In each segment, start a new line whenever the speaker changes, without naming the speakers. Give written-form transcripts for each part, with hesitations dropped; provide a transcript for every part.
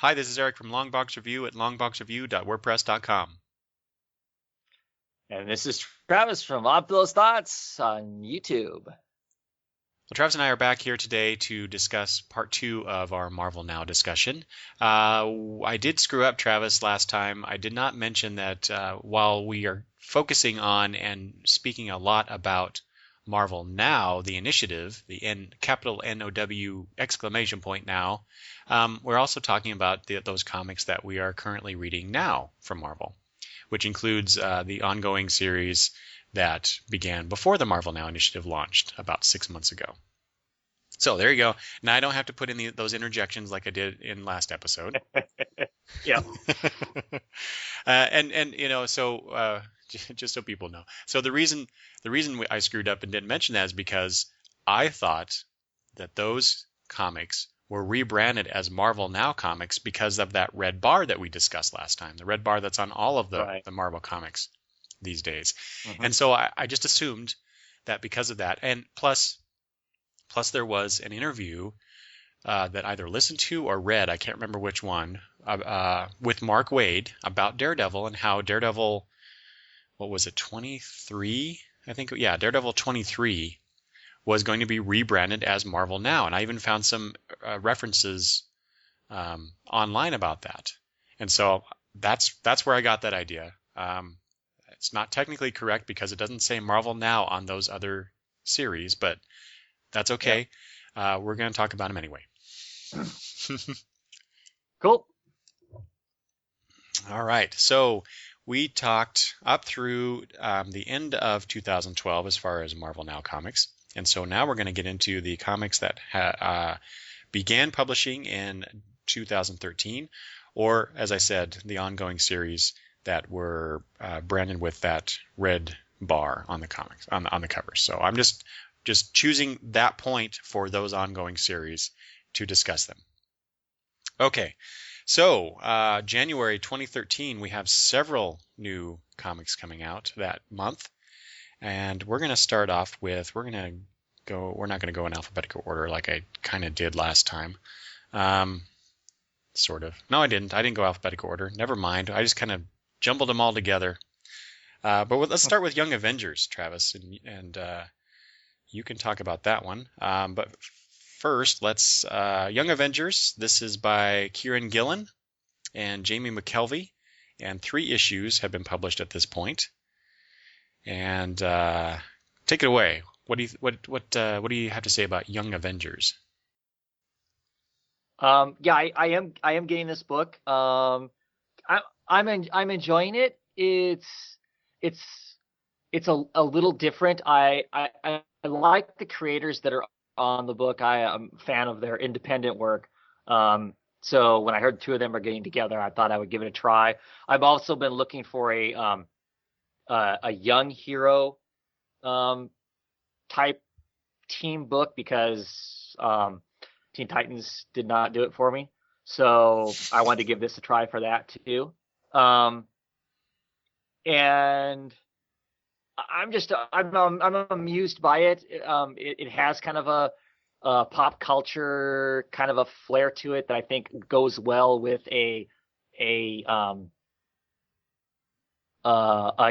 Hi, this is Eric from Longbox Review at longboxreview.wordpress.com.
And this is Travis from Odd Those Thoughts on YouTube.
Well, Travis and I are back here today to discuss part 2 of our Marvel Now discussion. I did screw up, Travis, last time. I did not mention that while we are focusing on and speaking a lot about Marvel Now, the initiative, the capital N-O-W exclamation point now, we're also talking about those comics that we are currently reading now from Marvel, which includes the ongoing series that began before the Marvel Now initiative launched about 6 months ago. So there you go. Now I don't have to put in those interjections like I did in last episode.
Yeah.
So just so people know. So the reason I screwed up and didn't mention that is because I thought that those comics were rebranded as Marvel Now comics because of that red bar that we discussed last time, the red bar that's on all of the Marvel comics these days. Mm-hmm. And so I just assumed that because of that, and plus there was an interview that I either listened to or read, I can't remember which one, with Mark Waid about Daredevil and how Daredevil, what was it, 23? I think, yeah, Daredevil 23 was going to be rebranded as Marvel Now. And I even found some references online about that. And so that's where I got that idea. It's not technically correct because it doesn't say Marvel Now on those other series, but that's okay. Yeah. We're going to talk about them anyway.
Cool.
All right. So we talked up through the end of 2012 as far as Marvel Now comics. And so now we're going to get into the comics that began publishing in 2013, or, as I said, the ongoing series that were branded with that red bar on the comics, on the covers. So I'm just choosing that point for those ongoing series to discuss them. Okay, so January 2013, we have several new comics coming out that month. And we're going to start off with, we're not going to go in alphabetical order like I kind of did last time. Sort of. No, I didn't. I didn't go alphabetical order. Never mind. I just kind of jumbled them all together. But let's start with Young Avengers, Travis, and you can talk about that one. But first, let's Young Avengers. This is by Kieran Gillen and Jamie McKelvey, and 3 issues have been published at this point. And take it away. What do you have to say about Young Avengers?
Yeah, I am getting this book. I'm enjoying it. It's a little different. I like the creators that are on the book. I am a fan of their independent work. So when I heard 2 of them are getting together, I thought I would give it a try. I've also been looking for a young hero type team book because Teen Titans did not do it for me. So I wanted to give this a try for that too. And I'm amused by it. It has kind of a pop culture kind of a flair to it that I think goes well with a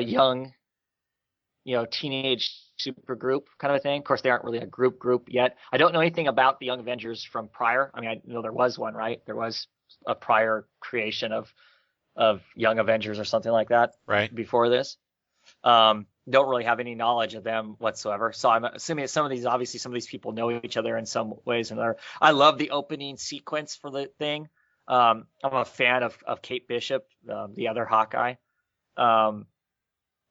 young, teenage super group kind of a thing. Of course, they aren't really a group yet. I don't know anything about the Young Avengers from prior. I mean, I know there was one, right? There was a prior creation of Young Avengers or something like that,
right,
before this. Don't really have any knowledge of them whatsoever. So I'm assuming that some of these people know each other in some ways or another. I love the opening sequence for the thing. I'm a fan of Kate Bishop, the other Hawkeye.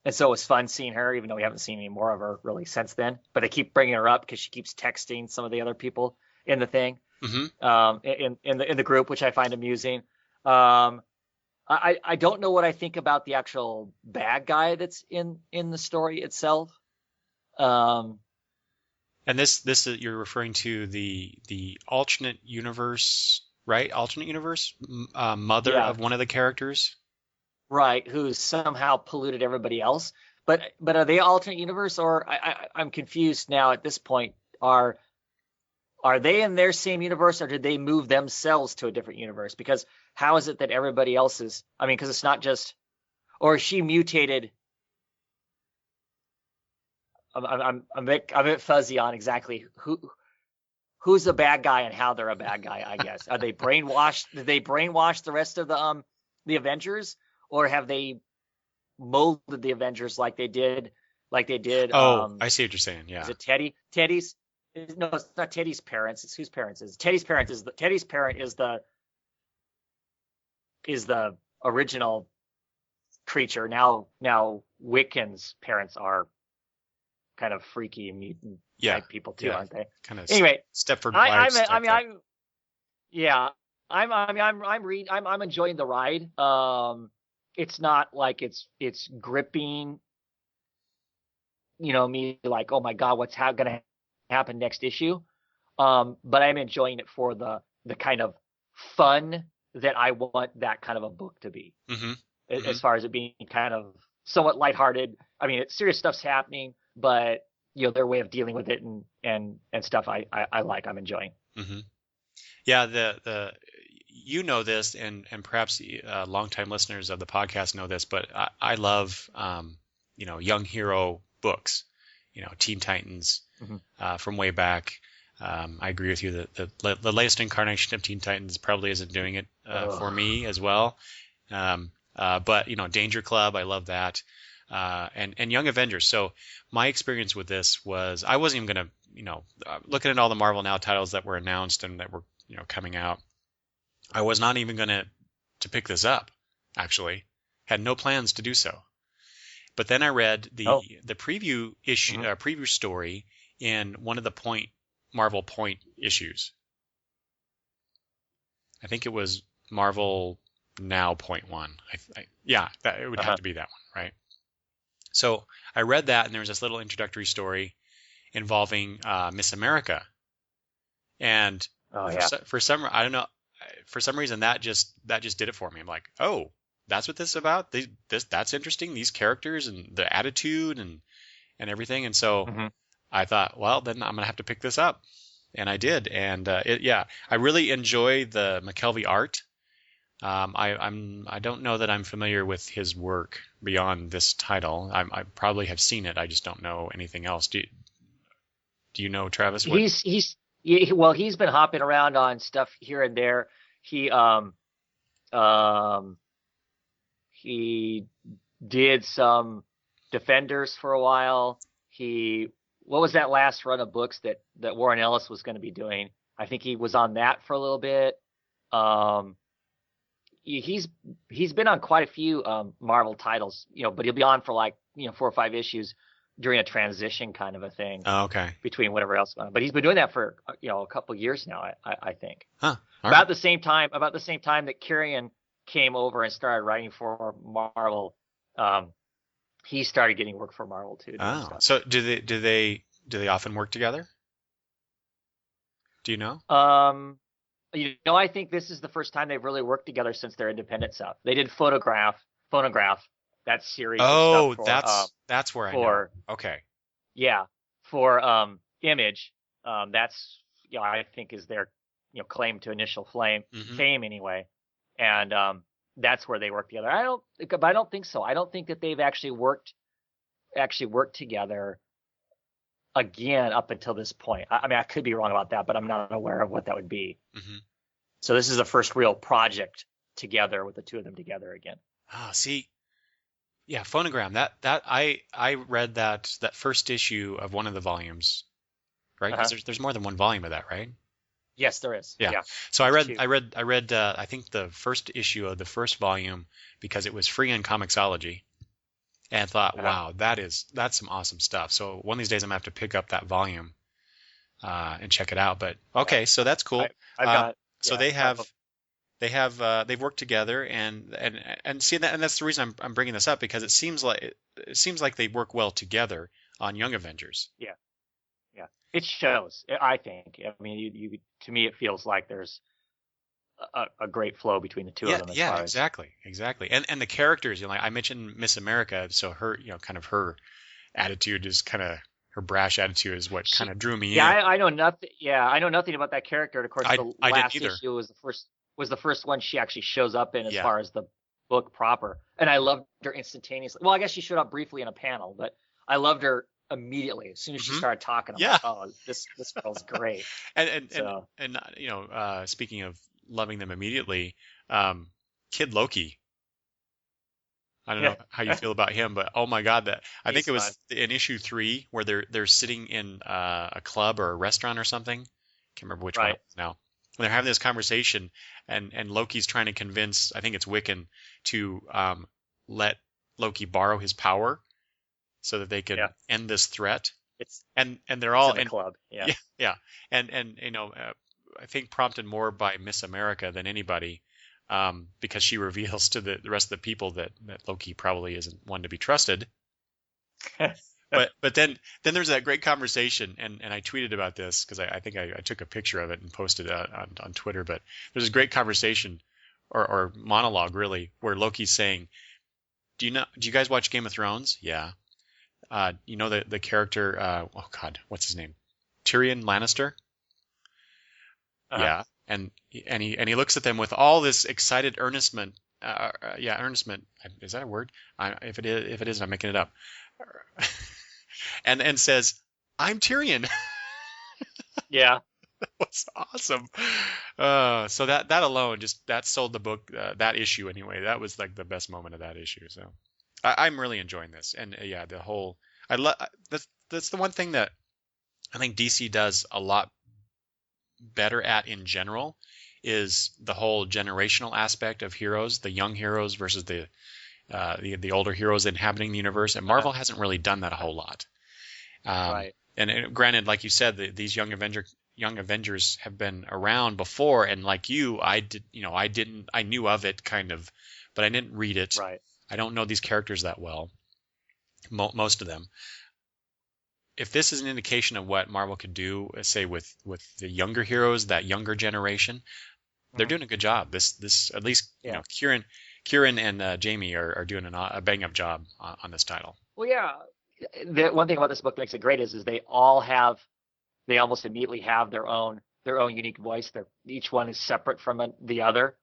And so it was fun seeing her, even though we haven't seen any more of her really since then. But they keep bringing her up because she keeps texting some of the other people in the thing, in the group, which I find amusing. I don't know what I think about the actual bad guy that's in the story itself.
And this you're referring to the alternate universe, right? Alternate universe mother of one of the characters.
Right, who's somehow polluted everybody else. But are they alternate universe, or I'm confused now at this point. Are are they in their same universe, or did they move themselves to a different universe? Because how is it that everybody else is? I mean, because it's not just, or is she mutated? I'm a bit fuzzy on exactly who's the bad guy and how they're a bad guy. I guess are they brainwashed? Did they brainwash the rest of the Avengers, or have they molded the Avengers like they did?
Oh, I see what you're saying. Yeah.
Is it Teddy? Teddy's? No, it's not Teddy's parents. It's whose parents is Teddy's parent is the original creature. Now Wiccan's parents are kind of freaky mutant type people too, aren't they?
Kind of
anyway,
Stepford
I'm enjoying the ride. It's not like it's gripping, me like, oh my God, what's gonna happen next issue? But I'm enjoying it for the kind of fun that I want that kind of a book to be. As far as it being kind of somewhat lighthearted. I mean, serious stuff's happening, but their way of dealing with it and stuff I like. I'm enjoying.
Yeah, the this, and perhaps longtime listeners of the podcast know this, but I love young hero books. Teen Titans from way back. I agree with you that the latest incarnation of Teen Titans probably isn't doing it for me as well. But Danger Club, I love that. And Young Avengers. So my experience with this was I wasn't even going to, looking at all the Marvel Now titles that were announced and that were, coming out, I was not even going to pick this up, actually. Had no plans to do so. But then I read the preview issue, preview story in one of the Marvel Point issues. I think it was Marvel Now .1. It would have to be that one, right? So I read that, and there was this little introductory story involving Miss America, and for some reason that just did it for me. I'm like, oh, that's what this is about. That's interesting. These characters and the attitude and everything. And so I thought, well, then I'm gonna have to pick this up, and I did. And I really enjoy the McKelvey art. I don't know that I'm familiar with his work beyond this title. I probably have seen it. I just don't know anything else. Do you know, Travis?
He's been hopping around on stuff here and there. He did some Defenders for a while. What was that last run of books that Warren Ellis was going to be doing? I think he was on that for a little bit. He's been on quite a few Marvel titles, but he'll be on for 4 or 5 issues during a transition kind of a thing.
Oh, okay.
Between whatever else. But he's been doing that for a couple of years now, I think.
Huh.
About the same time that Kieran came over and started writing for Marvel, he started getting work for Marvel too.
Oh, so do they often work together? Do you know?
I think this is the first time they've really worked together since their independent stuff. They did Phonograph, that series.
Oh,
of stuff
that's where I know. Okay.
Yeah, for Image, that's I think is their claim to initial fame anyway, and that's where they work together. I don't think so. I don't think that they've actually worked together again up until this point. I mean, I could be wrong about that, but I'm not aware of what that would be. So this is the first real project together with the two of them together again.
Ah, see, yeah, Phonogram. That I read that first issue of one of the volumes, right? Because there's more than one volume of that, right?
Yes, there is. Yeah.
So I read I think the first issue of the first volume because it was free on Comixology, and thought, wow, that's some awesome stuff. So one of these days I'm gonna have to pick up that volume and check it out. But okay, so that's cool. They've worked together and see that, and that's the reason I'm bringing this up, because it seems like they work well together on Young Avengers.
Yeah. It shows, I think. I mean, to me, it feels like there's a great flow between the two of them.
Yeah, exactly. And the characters, like I mentioned Miss America, so her, kind of her attitude is kind of her brash attitude is what kind of drew me
Yeah,
in.
I know nothing. Yeah, I know nothing about that character. And of course, the
I didn't
last
either.
issue was the first one she actually shows up in as
Yeah.
far as the book proper. And I loved her instantaneously. Well, I guess she showed up briefly in a panel, but I loved her immediately as soon as she started talking. I'm like, oh, this girl's great.
And you know, speaking of loving them immediately, Kid Loki. I don't know how you feel about him, but oh my God, I think it was in issue 3 where they're sitting in a club or a restaurant or something. Can't remember which one it was now. And they're having this conversation, and Loki's trying to convince, I think it's Wiccan, to let Loki borrow his power so that they can end this threat. And they're all
in the club.
Yeah. And you know, I think prompted more by Miss America than anybody. Because she reveals to the rest of the people that Loki probably isn't one to be trusted. but then there's that great conversation, and I tweeted about this because I think I took a picture of it and posted it on Twitter. But there's this great conversation or monologue really where Loki's saying, "Do you guys watch Game of Thrones? Yeah. You know the character? Oh God, what's his name? Tyrion Lannister? Yeah." And he looks at them with all this excited earnestment. Earnestment. Is that a word? If it is, I'm making it up. and says, "I'm Tyrion."
Yeah,
that was awesome. So that alone that sold the book. That issue anyway. That was like the best moment of that issue. So I'm really enjoying this. And the whole. That's the one thing that I think DC does a lot better at in general is the whole generational aspect of heroes, the young heroes versus the older heroes inhabiting the universe. And Marvel hasn't really done that a whole lot.
Right.
And granted, like you said, these young Avengers have been around before, and like you, I knew of it kind of, but I didn't read it.
Right.
I don't know these characters that well, most of them. If this is an indication of what Marvel could do, say with the younger heroes, that younger generation, they're doing a good job. This at least you know Kieran and Jamie are doing a bang up job on this title.
Well, yeah. The one thing about this book that makes it great is they almost immediately have their own unique voice. Each one is separate from the other.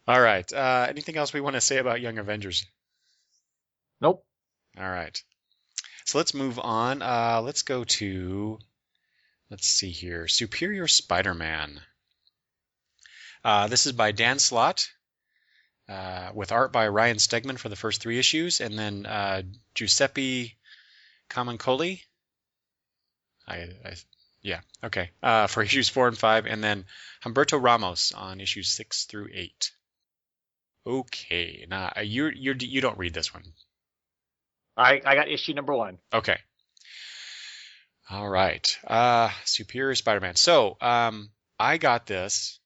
All right. Anything else we want to say about Young Avengers?
Nope.
All right. So let's move on. Let's go to, let's see here, Superior Spider-Man. This is by Dan Slott, with art by Ryan Stegman for the first 3 issues, and then Giuseppe Camuncoli. For issues 4 and 5, and then Humberto Ramos on issues 6 through 8. Okay, now you don't read this one.
I got issue number 1.
Okay. All right. Superior Spider-Man. So I got this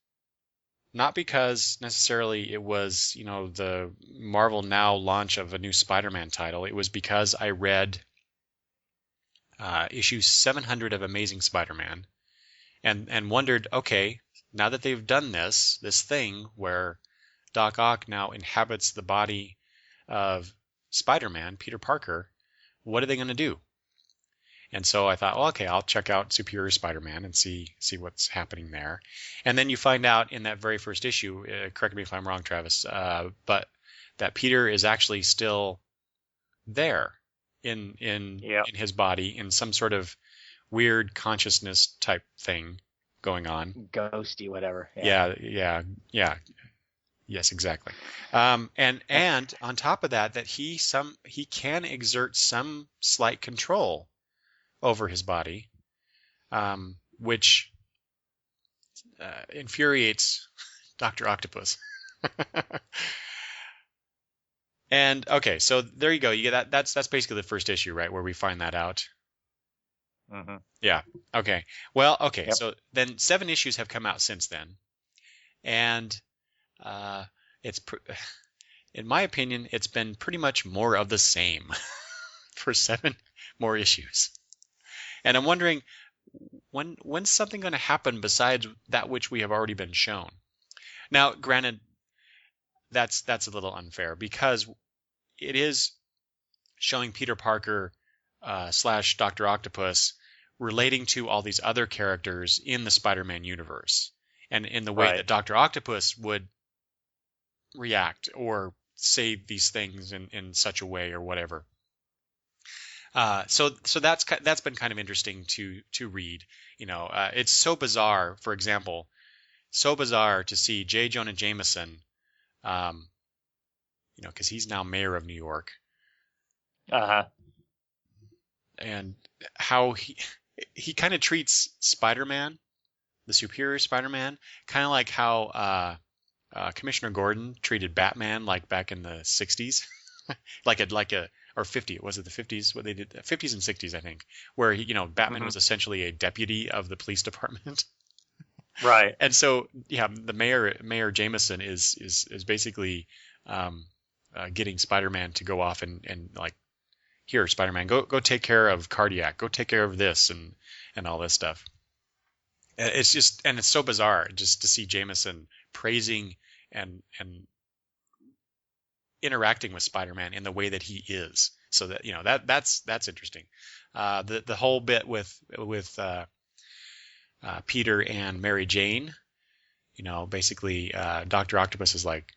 not because necessarily it was, the Marvel Now launch of a new Spider-Man title. It was because I read issue 700 of Amazing Spider-Man and wondered, okay, now that they've done this thing where Doc Ock now inhabits the body of Spider-Man, Peter Parker, what are they going to do? And so I thought, well, okay, I'll check out Superior Spider-Man and see what's happening there. And then you find out in that very first issue, correct me if I'm wrong, Travis, but that Peter is actually still there in his body in some sort of weird consciousness type thing going on.
Ghosty, whatever.
Yeah. Yes, exactly. And on top of that he can exert some slight control over his body, which infuriates Dr. Octopus. And okay, so there you go. You get that. That's basically the first issue, right, where we find that out.
Mm-hmm.
Yeah. Okay. Well, okay.
Yep.
So then 7 issues have come out since then, and in my opinion, it's been pretty much more of the same for 7 more issues. And I'm wondering, when's something going to happen besides that which we have already been shown? Now, granted, that's a little unfair because it is showing Peter Parker slash Dr. Octopus relating to all these other characters in the Spider-Man universe, and in the way that Dr. Octopus would react or say these things in such a way or whatever. So that's been kind of interesting to read. It's so bizarre. For example, so bizarre to see J. Jonah Jameson, because he's now mayor of New York. And how he kind of treats Spider-Man, the superior Spider-Man, kind of like how Commissioner Gordon treated Batman, like back in the 60s, or 50. Was it the 50s? What they did, 50s and 60s, I think, where Batman was essentially a deputy of the police department.
Right.
And so, yeah, the Mayor Jameson is basically getting Spider-Man to go off and like, here, Spider-Man, go take care of Cardiac, go take care of this and all this stuff. It's just, and it's so bizarre just to see Jameson praising and interacting with Spider-Man in the way that he is. So that that's interesting. The whole bit with Peter and Mary Jane, basically Dr. Octopus is like,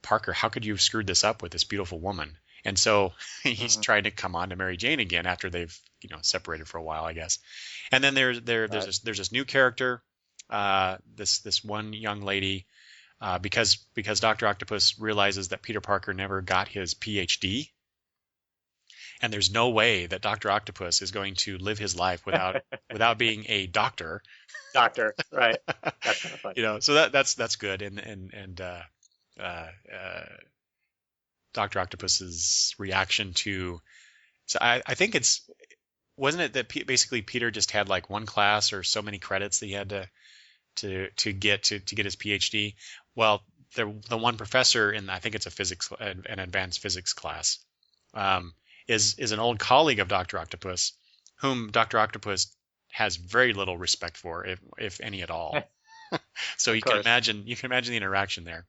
Parker, how could you have screwed this up with this beautiful woman? And so he's trying to come on to Mary Jane again after they've separated for a while, I guess. And then there's this new character, this one young lady, because Dr. Octopus realizes that Peter Parker never got his PhD, and there's no way that Dr. Octopus is going to live his life without being a doctor.
Doctor, right? That's kind of funny.
So that's good, and Dr. Octopus's reaction to, so I think wasn't it that basically Peter just had like one class or so many credits that he had to get his PhD. Well, the one professor in, I think it's an advanced physics class, is an old colleague of Dr. Octopus, whom Dr. Octopus has very little respect for, if any at all. So you can imagine the interaction there.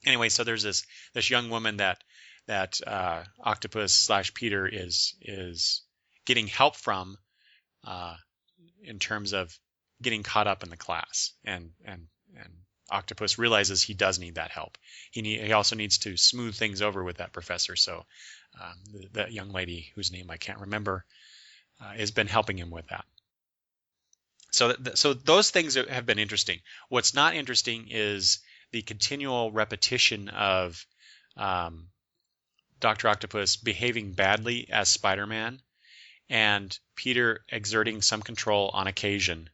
Anyway, so there's this young woman that Octopus / Peter is getting help from, in terms of getting caught up in the class, and Octopus realizes he does need that help. He also needs to smooth things over with that professor. So that young lady whose name I can't remember has been helping him with that. So those things have been interesting. What's not interesting is the continual repetition of Dr. Octopus behaving badly as Spider-Man, and Peter exerting some control on occasion,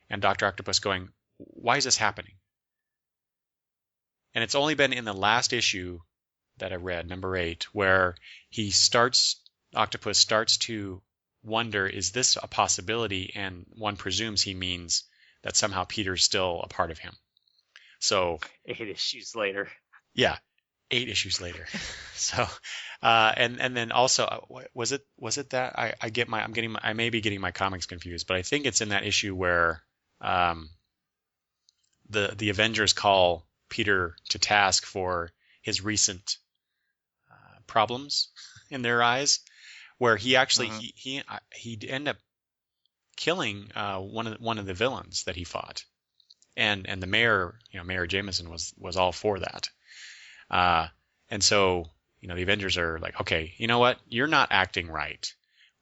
and Dr. Octopus going, why is this happening? And it's only been in the last issue that I read, number 8, where Octopus starts to wonder, is this a possibility? And one presumes he means that somehow Peter's still a part of him. So
8 issues later.
Yeah, 8 issues later. So, and then also, was it that I may be getting my comics confused, but I think it's in that issue where the Avengers call Peter to task for his recent problems in their eyes, where he actually he ended up killing one of the villains that he fought. And the mayor, Mayor Jameson was all for that. And so, the Avengers are like, okay, you know what? You're not acting right.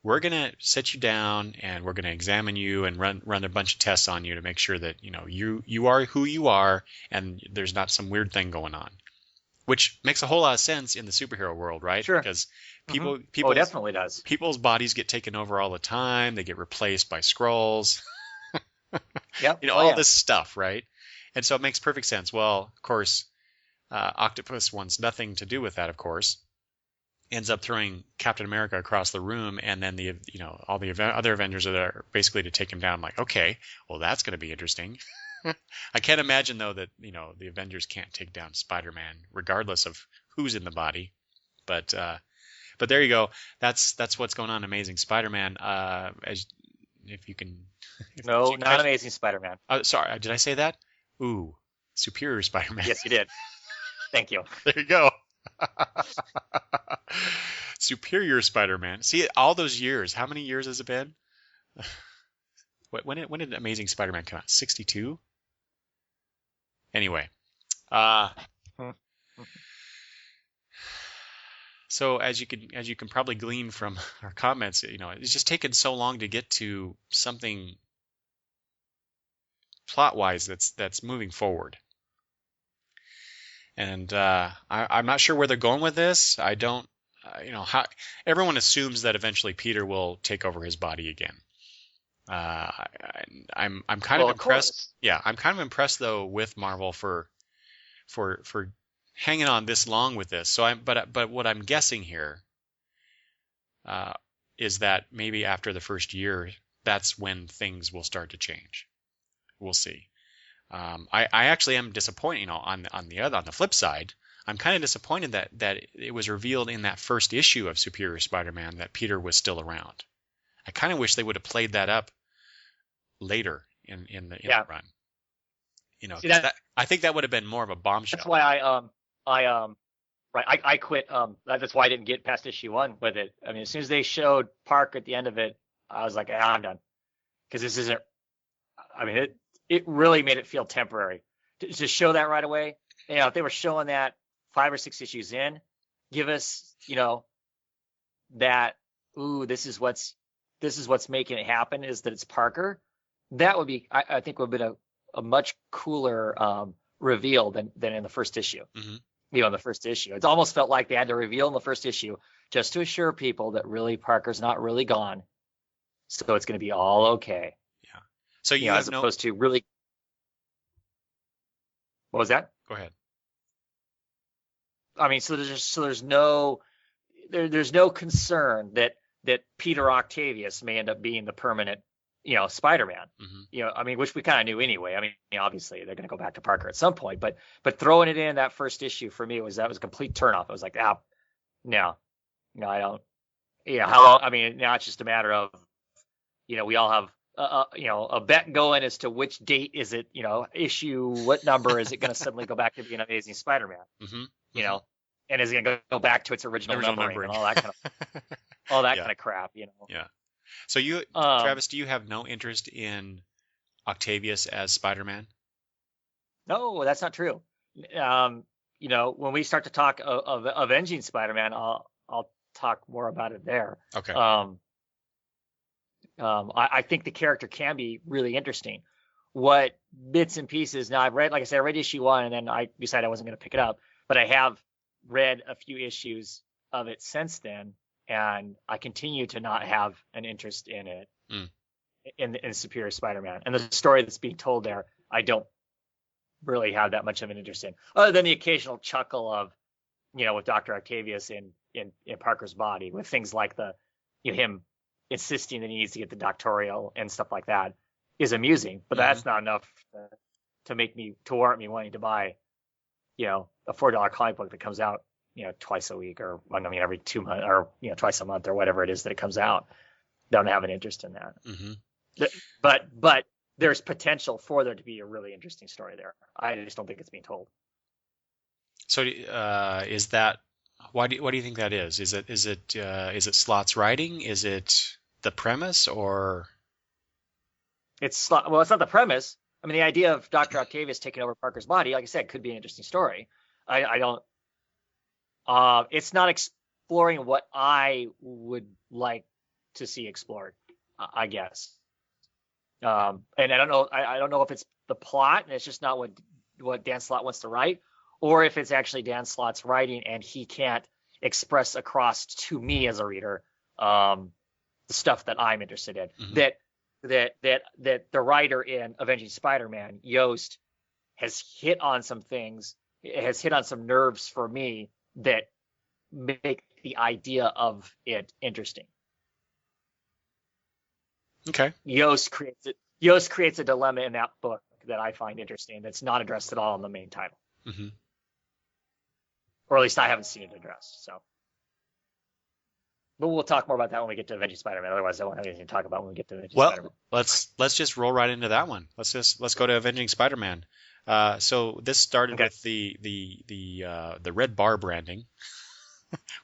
We're going to sit you down and we're going to examine you and run a bunch of tests on you to make sure that, you are who you are and there's not some weird thing going on. Which makes a whole lot of sense in the superhero world, right?
Sure.
Because people
it definitely does.
People's bodies get taken over all the time. They get replaced by Skrulls.
Yep.
All this stuff, right? And so it makes perfect sense. Well, of course, Octopus wants nothing to do with that, of course. Ends up throwing Captain America across the room, and then all the other Avengers are there basically to take him down. I'm like, okay, well, that's going to be interesting. I can't imagine, though, that the Avengers can't take down Spider-Man, regardless of who's in the body. But there you go. That's what's going on in Amazing Spider-Man. If you can.
No, not Amazing Spider-Man.
Sorry, did I say that? Ooh, Superior Spider-Man.
Yes, you did. Thank you.
There you go. Superior Spider-Man. See, all those years. How many years has it been? When did Amazing Spider-Man come out? 62? Anyway. So as you can probably glean from our comments, it's just taken so long to get to something plot-wise that's moving forward. And I'm not sure where they're going with this. I don't, how everyone assumes that eventually Peter will take over his body again. I'm kind of impressed. Yeah, I'm kind of impressed though with Marvel for hanging on this long with this. So but what I'm guessing here is that maybe after the first year, that's when things will start to change. We'll see. I actually am disappointed. On the flip side, I'm kind of disappointed that it was revealed in that first issue of Superior Spider-Man that Peter was still around. I kind of wish they would have played that up later in the run. See, I think that would have been more of a bombshell.
That's why I quit. That's why I didn't get past issue 1 with it. I mean, as soon as they showed Park at the end of it, I was like, I'm done, because this isn't. I mean, it really made it feel temporary to show that right away. If they were showing that 5 or 6 issues in, give us, that, this is what's making it happen, is that it's Parker. That would be, I think, would have been a much cooler reveal than in the first issue.
Mm-hmm.
In the first issue, it almost felt like they had to reveal in the first issue just to assure people that really Parker's not really gone, so it's going to be all okay.
Yeah. So
as opposed to really. What was that?
Go ahead.
I mean, so there's no concern that Peter Octavius may end up being the permanent, Spider-Man.
Mm-hmm.
I mean, which we kind of knew anyway. I mean, obviously they're going to go back to Parker at some point, but throwing it in that first issue for me was a complete turnoff. I was like, no, I don't. How long? I mean, now it's just a matter of, we all have a bet going as to which date is it, issue, what number is it going to suddenly go back to being Amazing Spider-Man?
Mm-hmm.
And is it going to go back to its original numbering and all that kind of crap,
Yeah. So Travis, do you have no interest in Octavius as Spider-Man?
No, that's not true. When we start to talk of Avenging Spider-Man, I'll talk more about it there.
Okay.
I think the character can be really interesting. What bits and pieces, now I read issue 1 and then I decided I wasn't going to pick it up, but I have read a few issues of it since then, and I continue to not have an interest in it, in Superior Spider-Man. And the story that's being told there, I don't really have that much of an interest in, other than the occasional chuckle of, with Dr. Octavius in Parker's body, with things like him insisting that he needs to get the doctoral and stuff like that is amusing, but that's not enough to warrant me wanting to buy, a $4 comic book that comes out, twice a week, or every 2 months, or twice a month, or whatever it is that it comes out. Don't have an interest in that.
Mm-hmm.
But there's potential for there to be a really interesting story there. I just don't think it's being told.
So is that what do you think that is? Is it Slott's writing? Is it the premise, or?
It's not the premise. I mean, the idea of Dr. Octavius taking over Parker's body, like I said, could be an interesting story. I don't. It's not exploring what I would like to see explored, I guess. And I don't know. I don't know if it's the plot and it's just not what Dan Slott wants to write, or if it's actually Dan Slott's writing and he can't express across to me as a reader the stuff that I'm interested in. Mm-hmm. That the writer in Avenging Spider-Man, Yost, has hit on some things, has hit on some nerves for me that make the idea of it interesting.
Okay.
Yost creates a dilemma in that book that I find interesting that's not addressed at all in the main title.
Mm-hmm.
Or at least I haven't seen it addressed. So, but we'll talk more about that when we get to Avenging Spider-Man. Otherwise, I won't have anything to talk about when we get to Avenging Spider-Man.
Let's just roll right into that one. Let's go to Avenging Spider-Man. So this started with the red bar branding.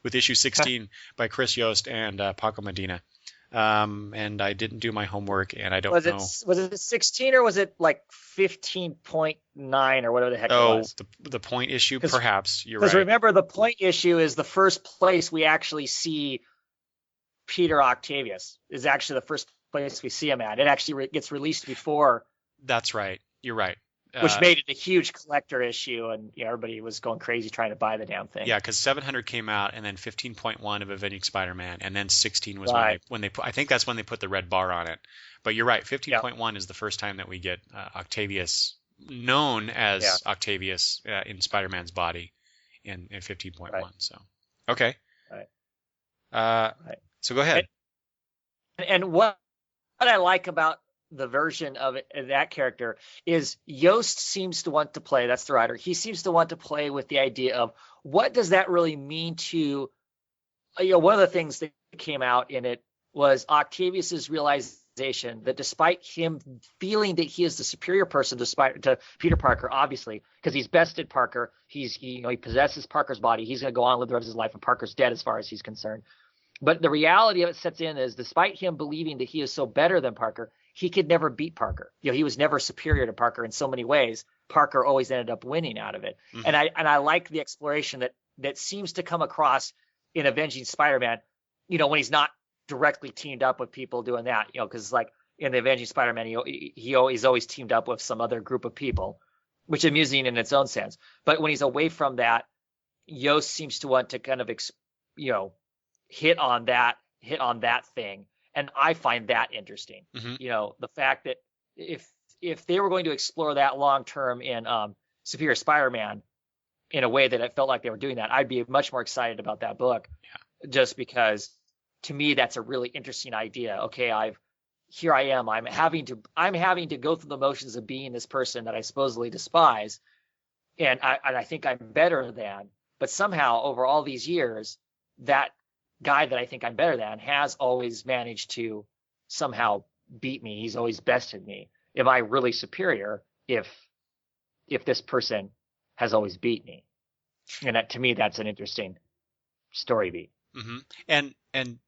with issue 16 by Chris Yost and Paco Medina. And I didn't do my homework, and I don't know.
Was it 16 or was it like 15.9 or whatever the heck it was?
The point issue, perhaps. You're right.
Because remember, the point issue is the first place we actually see Peter Octavius. Is actually the first place we see him at. It actually gets released before.
That's right. You're right.
Which made it a huge collector issue, and everybody was going crazy trying to buy the damn thing.
Yeah, because 700 came out, and then 15.1 of Avenging Spider-Man, and then 16 was when they put. I think that's when they put the red bar on it. But you're right. 15.1 is the first time that we get Octavius, known as Octavius, in Spider-Man's body, in 15.1. Right. So, okay. Right. So go ahead.
And what I like about the version of that character is Yost seems to want to play, that's the writer, he seems to want to play with the idea of what does that really mean to, one of the things that came out in it was Octavius's realization that despite him feeling that he is the superior person to Peter Parker, obviously, because he's bested Parker, he possesses Parker's body, he's going to go on and live the rest of his life, and Parker's dead as far as he's concerned. But the reality of it sets in is despite him believing that he is so better than Parker, he could never beat Parker. He was never superior to Parker in so many ways. Parker always ended up winning out of it. Mm-hmm. And I like the exploration that seems to come across in Avenging Spider-Man, when he's not directly teamed up with people doing that, because like in the Avenging Spider-Man, he's always teamed up with some other group of people, which is amusing in its own sense. But when he's away from that, Yost seems to want to kind of, hit on that thing. And I find that interesting. Mm-hmm. The fact that if they were going to explore that long term in Superior Spider-Man in a way that it felt like they were doing that, I'd be much more excited about that book. Yeah. Just because to me that's a really interesting idea. Okay, I'm having to go through the motions of being this person that I supposedly despise, and I think I'm better than, but somehow over all these years that guy that I think I'm better than has always managed to somehow beat me. He's always bested me. Am I really superior if this person has always beat me? And that, to me, that's an interesting story beat.
Mm-hmm. And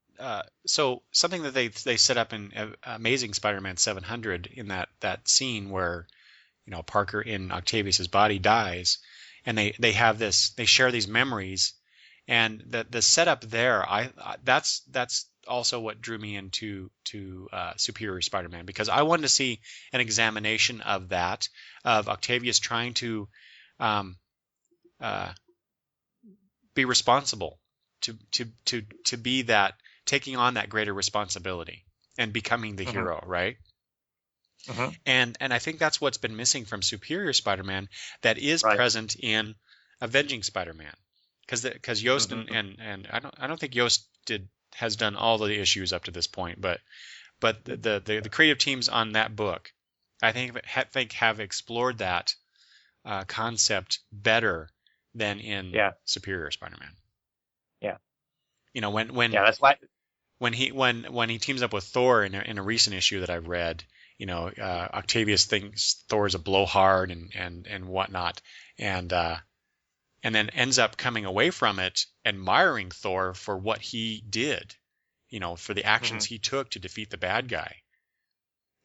so something that they set up in Amazing Spider-Man 700 in that scene where Parker in Octavius's body dies, and they have they share these memories. And the setup there, that's also what drew me into Superior Spider-Man, because I wanted to see an examination of that, of Octavius trying to be responsible, to be that, taking on that greater responsibility and becoming the hero, right? Uh-huh. And I think that's what's been missing from Superior Spider-Man that is present in Avenging Spider-Man. Because Yost and I don't think Yost has done all the issues up to this point, but the creative teams on that book, I think have explored that concept better than in Superior Spider-Man. Yeah.
that's why
when he teams up with Thor in a recent issue that I've read, Octavius thinks Thor's a blowhard and whatnot, and then ends up coming away from it, admiring Thor for what he did, for the actions he took to defeat the bad guy.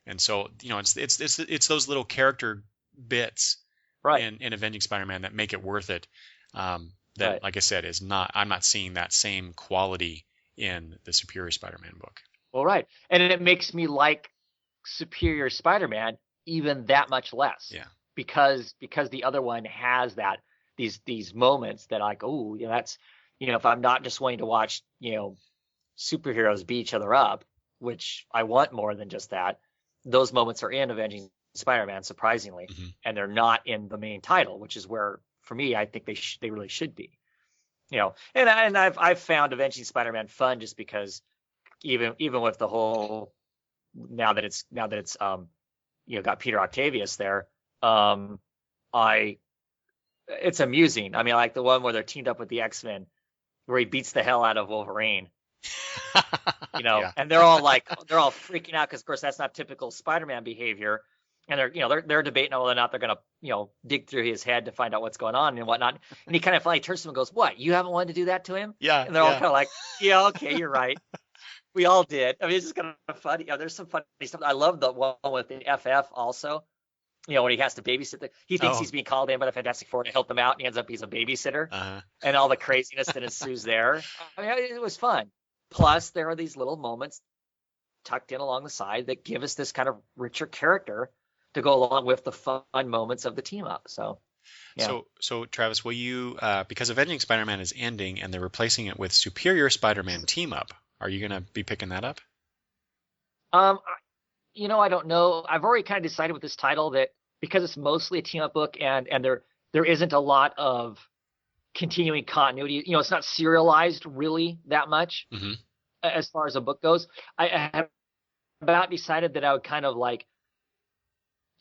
And so, it's those little character bits in Avenging Spider-Man that make it worth it. Like I said, I'm not seeing that same quality in the Superior Spider-Man book.
Well, right. And it makes me like Superior Spider-Man even that much less. Yeah. Because the other one has that, these moments that that's, if I'm not just wanting to watch, superheroes beat each other up, which I want more than just that, those moments are in Avenging Spider-Man, surprisingly, and they're not in the main title, which is where, for me, I think they really should be. And I've found Avenging Spider-Man fun just because even with the whole, now that it's got Peter Octavius there, it's amusing. I mean, like the one where they're teamed up with the X-Men, where he beats the hell out of Wolverine. And they're all freaking out because, of course, that's not typical Spider-Man behavior. and they're debating whether or not they're gonna dig through his head to find out what's going on and whatnot. And he kind of finally turns to him and goes, "What? You haven't wanted to do that to him?"
Yeah.
And they're all kind of like, "Yeah, okay, you're right. We all did." I mean, it's just kind of funny. There's some funny stuff. I love the one with the FF also. When he has to babysit he thinks he's being called in by the Fantastic Four to help them out, and he ends up he's a babysitter, and all the craziness that ensues there. I mean, it was fun. Plus, there are these little moments tucked in along the side that give us this kind of richer character to go along with the fun moments of the team up. So, yeah.
So Travis, will you, because Avenging Spider-Man is ending and they're replacing it with Superior Spider-Man Team Up, are you going to be picking that up?
I don't know. I've already kind of decided with this title that because it's mostly a team up book and there isn't a lot of continuing continuity. It's not serialized really that much as far as a book goes. I have about decided that I would kind of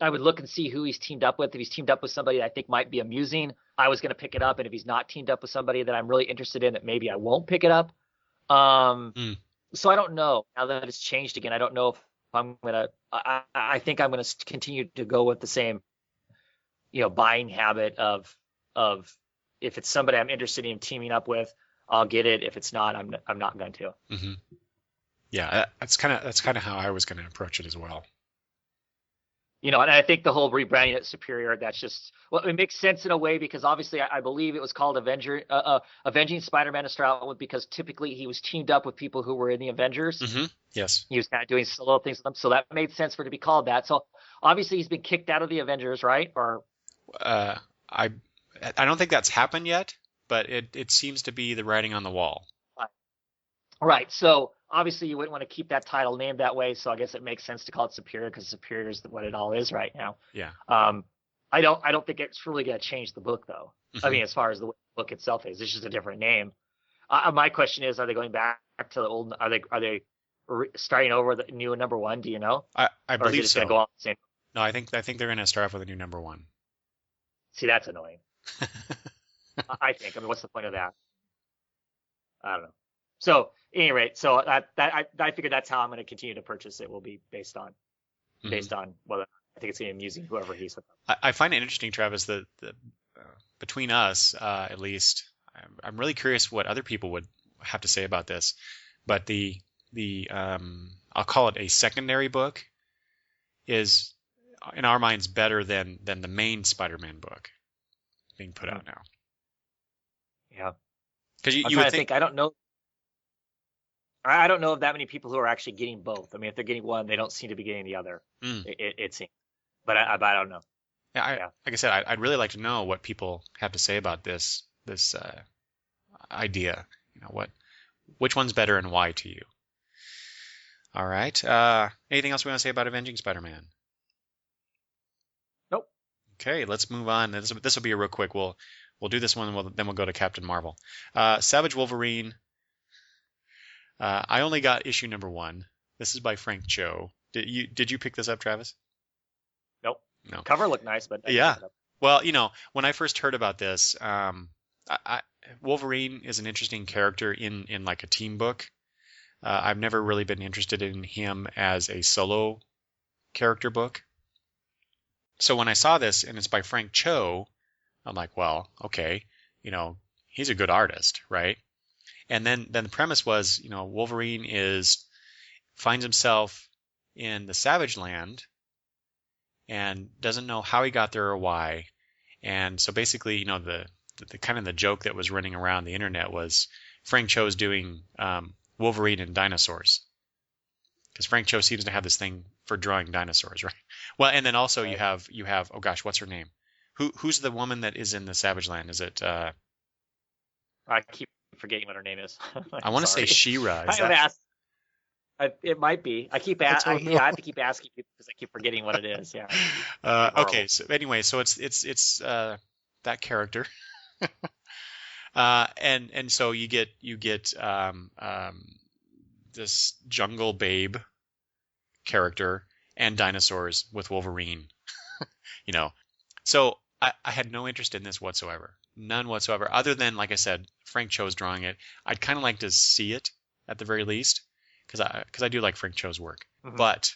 I would look and see who he's teamed up with. If he's teamed up with somebody that I think might be amusing, I was going to pick it up. And if he's not teamed up with somebody that I'm really interested in, that maybe I won't pick it up. So I don't know. Now that it's changed again, I don't know if I'm going to, I think I'm going to continue to go with the same, buying habit of if it's somebody I'm interested in teaming up with, I'll get it. If it's not, I'm not going to.
Mm-hmm. Yeah, that's kind of how I was going to approach it as well.
And I think the whole rebranding it Superior, that's just, it makes sense in a way because obviously I believe it was called Avenging Spider-Man to start with because typically he was teamed up with people who were in the Avengers.
Mm-hmm. Yes.
He was kind of doing solo things with them, so that made sense for it to be called that. So obviously he's been kicked out of the Avengers, right? Or
I don't think that's happened yet, but it seems to be the writing on the wall.
Right. So obviously you wouldn't want to keep that title named that way. So I guess it makes sense to call it Superior because Superior is what it all is right now.
Yeah.
I don't think it's really going to change the book though.
Mm-hmm.
I mean, as far as the book itself is, it's just a different name. My question is, are they going back to the old? Are they starting over with a new number one? Do you know?
I
or
believe
is it just
so.
going to go on the same?
No, I think they're going to start off with a new number one.
See, that's annoying. I think. I mean, what's the point of that? I don't know. So, at any rate, I figured that's how I'm going to continue to purchase it. Will be based on whether I think it's going to be amusing whoever he's with.
I find it interesting, Travis, that between us, at least, I'm really curious what other people would have to say about this. But the I'll call it a secondary book is in our minds better than the main Spider-Man book being put out now.
Yeah,
because you
would
would
think I don't know. I don't know of that many people who are actually getting both. I mean, if they're getting one, they don't seem to be getting the other. It seems, but I don't know.
Yeah, like I said, I'd really like to know what people have to say about this idea. Which one's better and why to you? All right. Anything else we want to say about Avenging Spider-Man?
Nope.
Okay, let's move on. This will be a real quick. We'll do this one, then we'll go to Captain Marvel. Savage Wolverine. I only got issue number 1. This is by Frank Cho. Did you pick this up, Travis?
Nope.
No.
Cover looked nice, but
yeah. Well, when I first heard about this, Wolverine is an interesting character in like a team book. I've never really been interested in him as a solo character book. So when I saw this and it's by Frank Cho, I'm like, well, okay, he's a good artist, right? And then the premise was, Wolverine finds himself in the Savage Land and doesn't know how he got there or why. And so basically, the kind of the joke that was running around the internet was Frank Cho's doing Wolverine and dinosaurs, because Frank Cho seems to have this thing for drawing dinosaurs, right? Well, and then also you have oh gosh, what's her name? Who's the woman that is in the Savage Land? Is it? I
keep forgetting what her name is.
I want to say She-Ra.
It might be. I have to keep asking people because I keep forgetting what it is. Yeah.
Okay. So anyway, so it's that character, and so you get this jungle babe character and dinosaurs with Wolverine. So I had no interest in this whatsoever. None whatsoever. Other than, like I said, Frank Cho's drawing it. I'd kind of like to see it at the very least, because I do like Frank Cho's work. Mm-hmm. But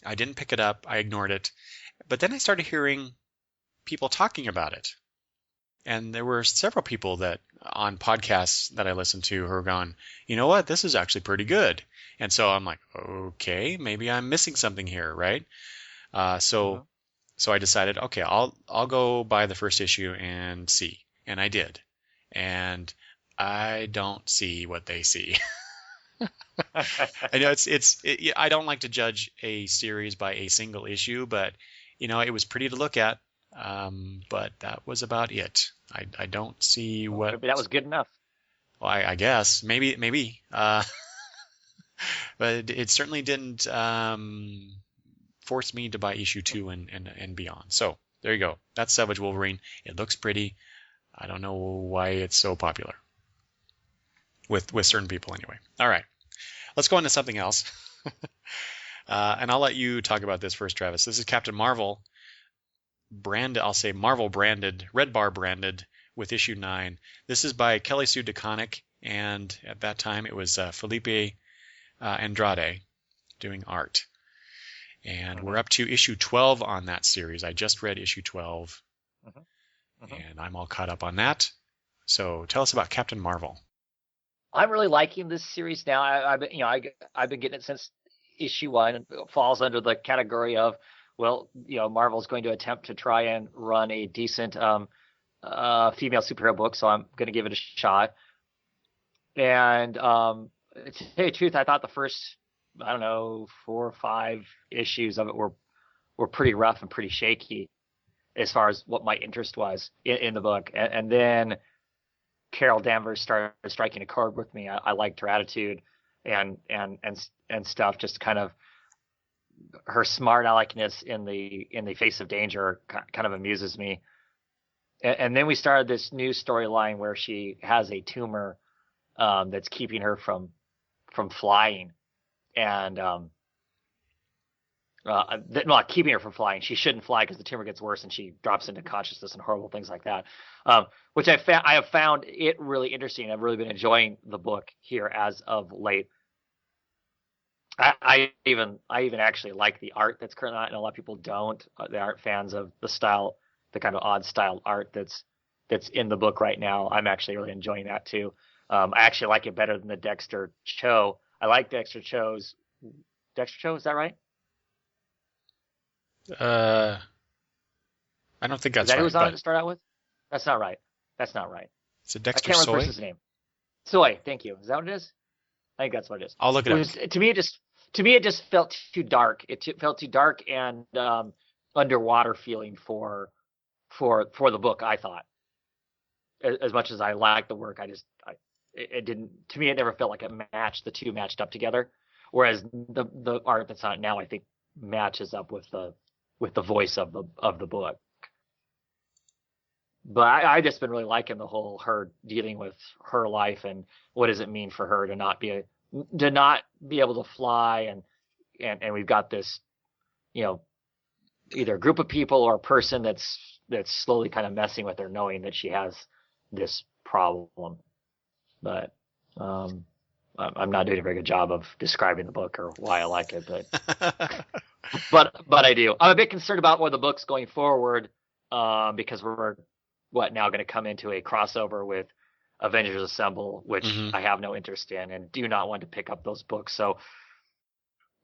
I didn't pick it up. I ignored it. But then I started hearing people talking about it. And there were several people that on podcasts that I listened to who were going, you know what, this is actually pretty good. And so I'm like, okay, maybe I'm missing something here, right? So I decided, okay, I'll go buy the first issue and see. And I did. And I don't see what they see. I know I don't like to judge a series by a single issue, but it was pretty to look at. But that was about it. I don't see what.
Maybe that was good enough.
Well, I guess maybe. But it certainly didn't force me to buy issue 2 and beyond. So there you go. That's Savage Wolverine. It looks pretty. I don't know why it's so popular with certain people anyway. All right, let's go on to something else. And I'll let you talk about this first, Travis. This is Captain Marvel. I'll say Marvel branded, Red Bar branded with issue 9. This is by Kelly Sue DeConnick, and at that time it was Felipe Andrade doing art. And we're up to issue 12 on that series. I just read issue 12, and I'm all caught up on that. So tell us about Captain Marvel.
I'm really liking this series now. I've been getting it since issue 1. It falls under the category of, well, Marvel's going to attempt to try and run a decent female superhero book, so I'm going to give it a shot. And to tell you the truth, I thought the first, 4 or 5 issues of it were pretty rough and pretty shaky as far as what my interest was in the book. And then Carol Danvers started striking a chord with me. I liked her attitude and stuff, just kind of her smart aleckness in the face of danger kind of amuses me. And then we started this new storyline where she has a tumor that's keeping her from flying, and not keeping her from flying. She shouldn't fly because the tumor gets worse and she drops into consciousness and horrible things like that. Which I have found it really interesting. I've really been enjoying the book here as of late. I even actually like the art that's currently out, and a lot of people don't. They aren't fans of the style, the kind of odd style art that's in the book right now. I'm actually really enjoying that too. I actually like it better than the Dexter Cho. I like Dexter Cho, is that right?
I don't think that's
right. Is that
right.
who was on it to start out with? That's not right.
Is it Dexter
I can't remember
Soy?
his name. Soy, thank you. Is that what it is? I think that's what it is.
I'll look it up.
To me, it just felt too dark. It felt too dark and underwater feeling for the book. I thought, as much as I liked the work, it didn't. To me, it never felt like it matched. The two matched up together. Whereas the art that's on now, I think, matches up with the voice of the book. But I just been really liking the whole her dealing with her life and what does it mean for her to not be able to fly, and we've got this, either a group of people or a person that's slowly kind of messing with her, knowing that she has this problem. But I'm not doing a very good job of describing the book or why I like it, but but I do. I'm a bit concerned about where the book's going forward, because we're now going to come into a crossover with Avengers Assemble, which I have no interest in and do not want to pick up those books. So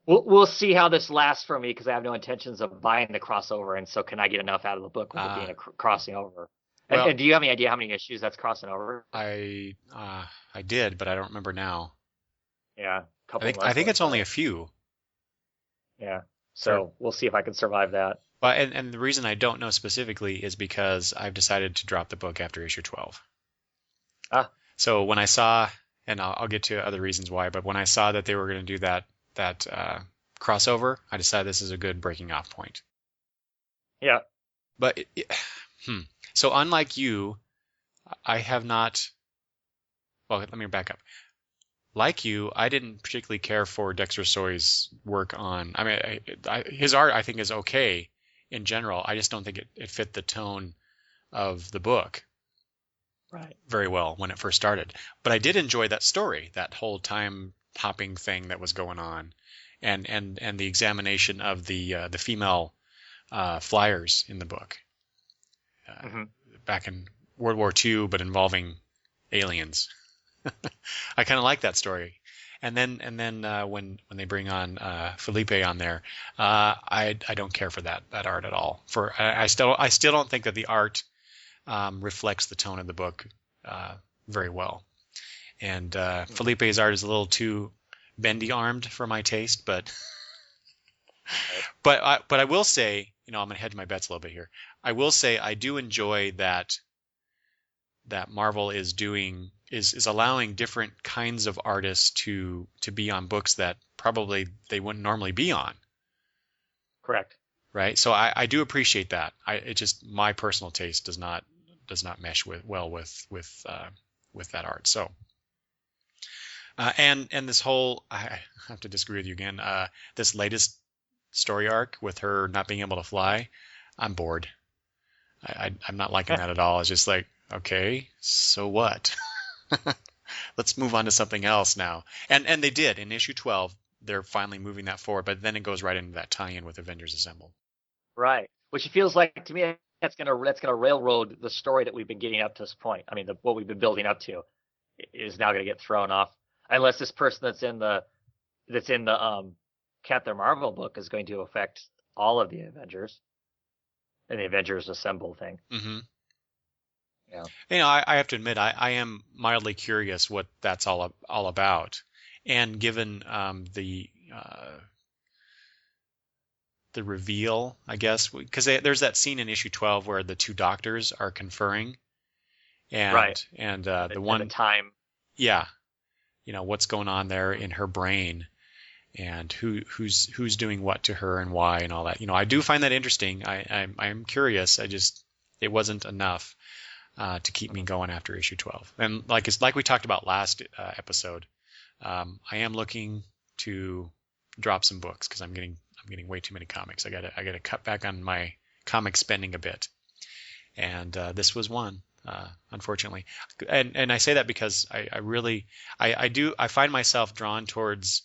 we'll see how this lasts for me, because I have no intentions of buying the crossover. And so can I get enough out of the book with it being a crossing over? Well, and do you have any idea how many issues that's crossing over?
I did, but I don't remember now.
Yeah.
I think it's only a few.
Yeah. So we'll see if I can survive that.
Well, and the reason I don't know specifically is because I've decided to drop the book after issue 12. So when I saw, and I'll get to other reasons why, but when I saw that they were going to do that crossover, I decided this is a good breaking off point.
Yeah.
But so unlike you, I have not. Well, let me back up. Like you, I didn't particularly care for Dexter Soy's work on. I mean, his art I think is okay in general. I just don't think it fit the tone of the book very well when it first started. But I did enjoy that story, that whole time hopping thing that was going on, and the examination of the female flyers in the book back in World War II, but involving aliens. I kind of like that story. And then when they bring on Felipe on there, I don't care for that art at all. I still don't think that the art reflects the tone of the book very well. And Felipe's art is a little too bendy armed for my taste, but I will say, I'm going to hedge my bets a little bit here. I will say I do enjoy that Marvel is allowing different kinds of artists to be on books that probably they wouldn't normally be on.
Correct.
Right. So I do appreciate that. It just, my personal taste does not mesh well with that art. So and this whole, I have to disagree with you again. This latest story arc with her not being able to fly, I'm bored. I'm not liking that at all. It's just like, okay, so what? Let's move on to something else now. And they did in issue 12. They're finally moving that forward, but then it goes right into that tie-in with Avengers Assemble.
Right, which feels like to me that's gonna railroad the story that we've been getting up to this point. I mean, what we've been building up to is now gonna get thrown off, unless this person that's in the Captain Marvel book is going to affect all of the Avengers and the Avengers Assemble thing.
Mm-hmm.
Yeah.
I have to admit, I am mildly curious what that's all about, and given the reveal, I guess, because there's that scene in issue 12 where the two doctors are conferring, and
right,
and
the
one
the time,
yeah, what's going on there in her brain, and who's doing what to her and why and all that. I do find that interesting. I'm curious. It wasn't enough to keep me going after issue 12. And like we talked about last episode, I am looking to drop some books because I'm getting way too many comics. I gotta cut back on my comic spending a bit, and this was one, unfortunately. And I say that because I find myself drawn towards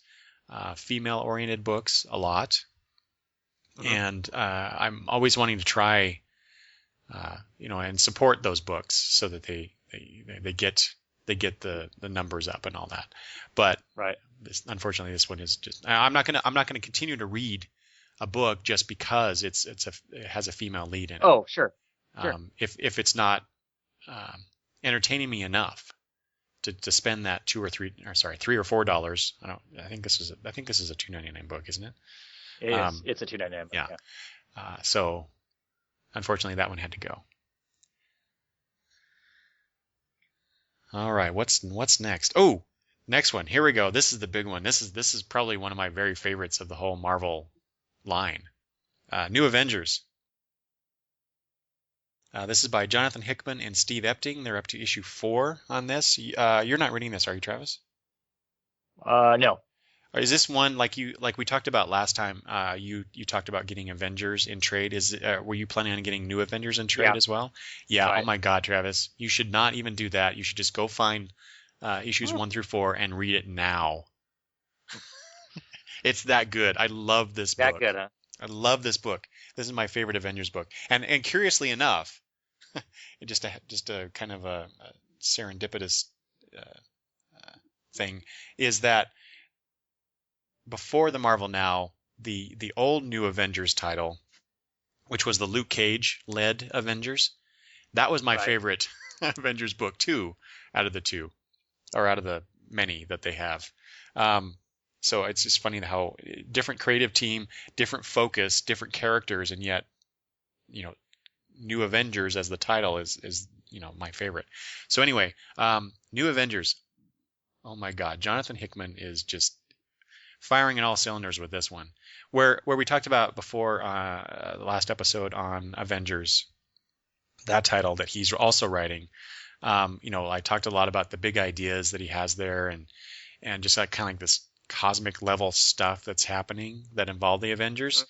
female oriented books a lot, and I'm always wanting to try. And support those books so that they get the numbers up and all that. But
right,
unfortunately, this one is just. I'm not gonna continue to read a book just because it has a female lead in it.
Oh, sure.
If it's not entertaining me enough to spend that $3 or $4. I think this is a $2.99 book, isn't it?
It is. It's a $2.99 book.
Yeah. So. Unfortunately, that one had to go. All right, what's next? Oh, next one. Here we go. This is the big one. This is probably one of my very favorites of the whole Marvel line. New Avengers. This is by Jonathan Hickman and Steve Epting. They're up to issue 4 on this. You're not reading this, are you, Travis?
No.
Or is this one like we talked about last time? You talked about getting Avengers in trade. Were you planning on getting New Avengers in trade as well? Yeah. Right. Oh my God, Travis, you should not even do that. You should just go find issues 1 through 4 and read it now. It's that good. I love this book.
That good, huh?
I love this book. This is my favorite Avengers book. And curiously enough, just a kind of a serendipitous thing is that. Before the Marvel Now, the old New Avengers title, which was the Luke Cage led Avengers, that was my favorite Avengers book too, out of the two, or out of the many that they have. So it's just funny how different creative team, different focus, different characters, and yet, New Avengers as the title is my favorite. So anyway, New Avengers. Oh my God, Jonathan Hickman is just firing in all cylinders with this one, where we talked about before the last episode on Avengers, that title that he's also writing. I talked a lot about the big ideas that he has there, and just like kind of like this cosmic level stuff that's happening that involve the Avengers.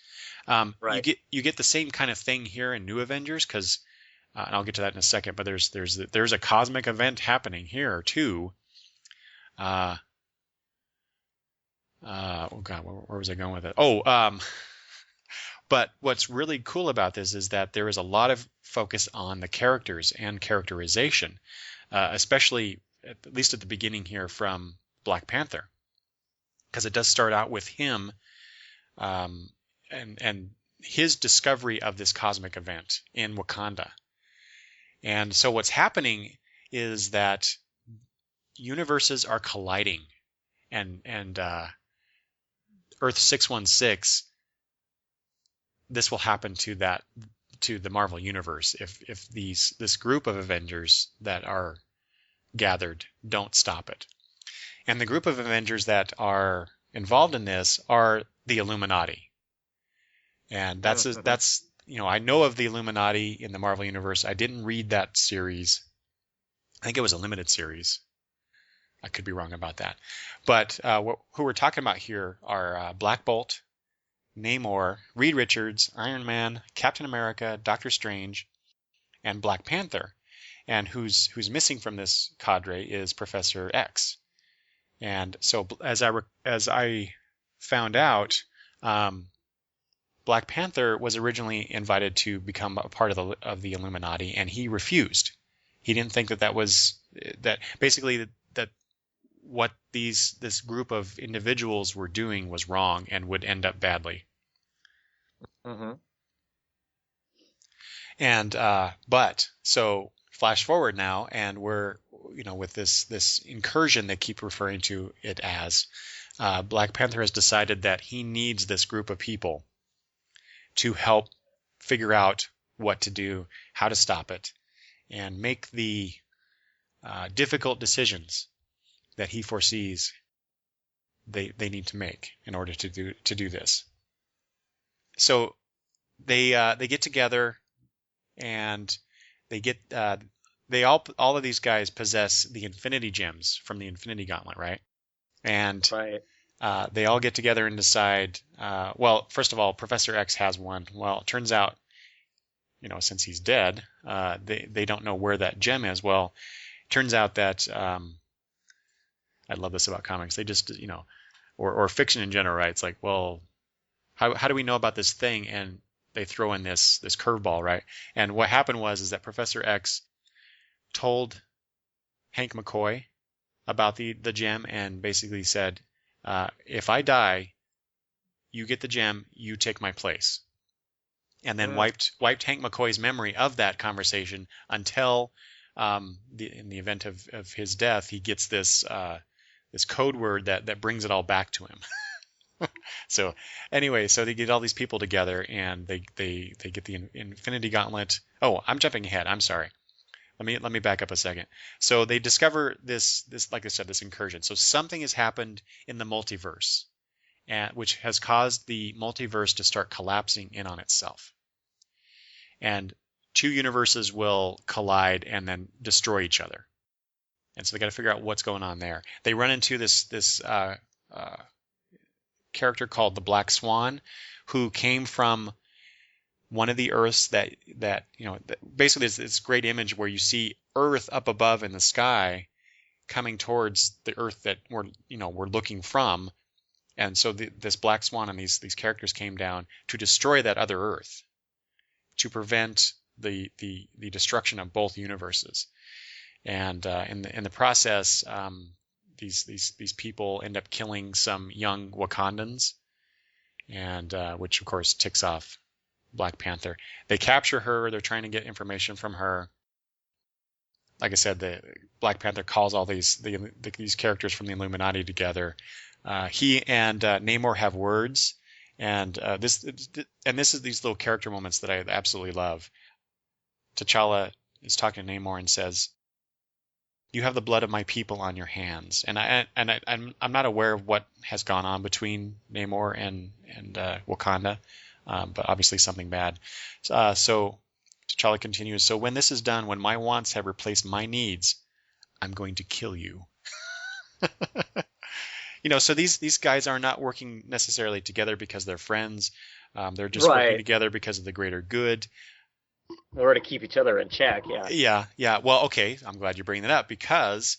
Right. You get the same kind of thing here in New Avengers because, and I'll get to that in a second. But there's a cosmic event happening here too. oh God, where was I going with it? But what's really cool about this is that there is a lot of focus on the characters and characterization, especially at least at the beginning here from Black Panther, because it does start out with him and his discovery of this cosmic event in Wakanda. And so what's happening is that universes are colliding, and Earth 616. This will happen to the Marvel universe if this group of Avengers that are gathered don't stop it. And the group of Avengers that are involved in this are the Illuminati. And that's I know of the Illuminati in the Marvel universe. I didn't read that series. I think it was a limited series. I could be wrong about that. But who we're talking about here are Black Bolt, Namor, Reed Richards, Iron Man, Captain America, Doctor Strange, and Black Panther. And who's missing from this cadre is Professor X. And so as I found out, Black Panther was originally invited to become a part of the Illuminati, and he refused. He didn't think that basically that what this group of individuals were doing was wrong and would end up badly.
Mm-hmm.
And but so flash forward now, and we're with this incursion they keep referring to it as. Black Panther has decided that he needs this group of people to help figure out what to do, how to stop it, and make the difficult decisions that he foresees they need to make in order to do this. So they get together, and all of these guys possess the Infinity Gems from the Infinity Gauntlet, right? And
Right.
They all get together and decide. Well, first of all, Professor X has one. Well, it turns out, since he's dead, they don't know where that gem is. Well, it turns out that I love this about comics. They just, or fiction in general, right? It's like, well, how do we know about this thing? And they throw in this curveball, right? And what happened is that Professor X told Hank McCoy about the gem and basically said, if I die, you get the gem, you take my place. And then wiped Hank McCoy's memory of that conversation until in the event of his death, he gets this code word that brings it all back to him. So anyway, so they get all these people together, and they get the Infinity Gauntlet. Oh, I'm jumping ahead. I'm sorry. Let me back up a second. So they discover this like I said, this incursion. So something has happened in the multiverse, which has caused the multiverse to start collapsing in on itself. And two universes will collide and then destroy each other. And so they got to figure out what's going on there. They run into this character called the Black Swan, who came from one of the Earths that basically is this great image where you see Earth up above in the sky coming towards the Earth that we're looking from. And so this Black Swan and these characters came down to destroy that other Earth, to prevent the destruction of both universes. And in the process, these people end up killing some young Wakandans, and which of course ticks off Black Panther. They capture her. They're trying to get information from her. Like I said, the Black Panther calls all these characters from the Illuminati together. He and Namor have words, and this is these little character moments that I absolutely love. T'Challa is talking to Namor and says, "You have the blood of my people on your hands." And I'm not aware of what has gone on between Namor and Wakanda, but obviously something bad. So T'Challa continues, "So when this is done, when my wants have replaced my needs, I'm going to kill you." So these guys are not working necessarily together because they're friends. They're just working together because of the greater good.
In order to keep each other in check, yeah.
Yeah. Well, okay, I'm glad you're bringing that up because,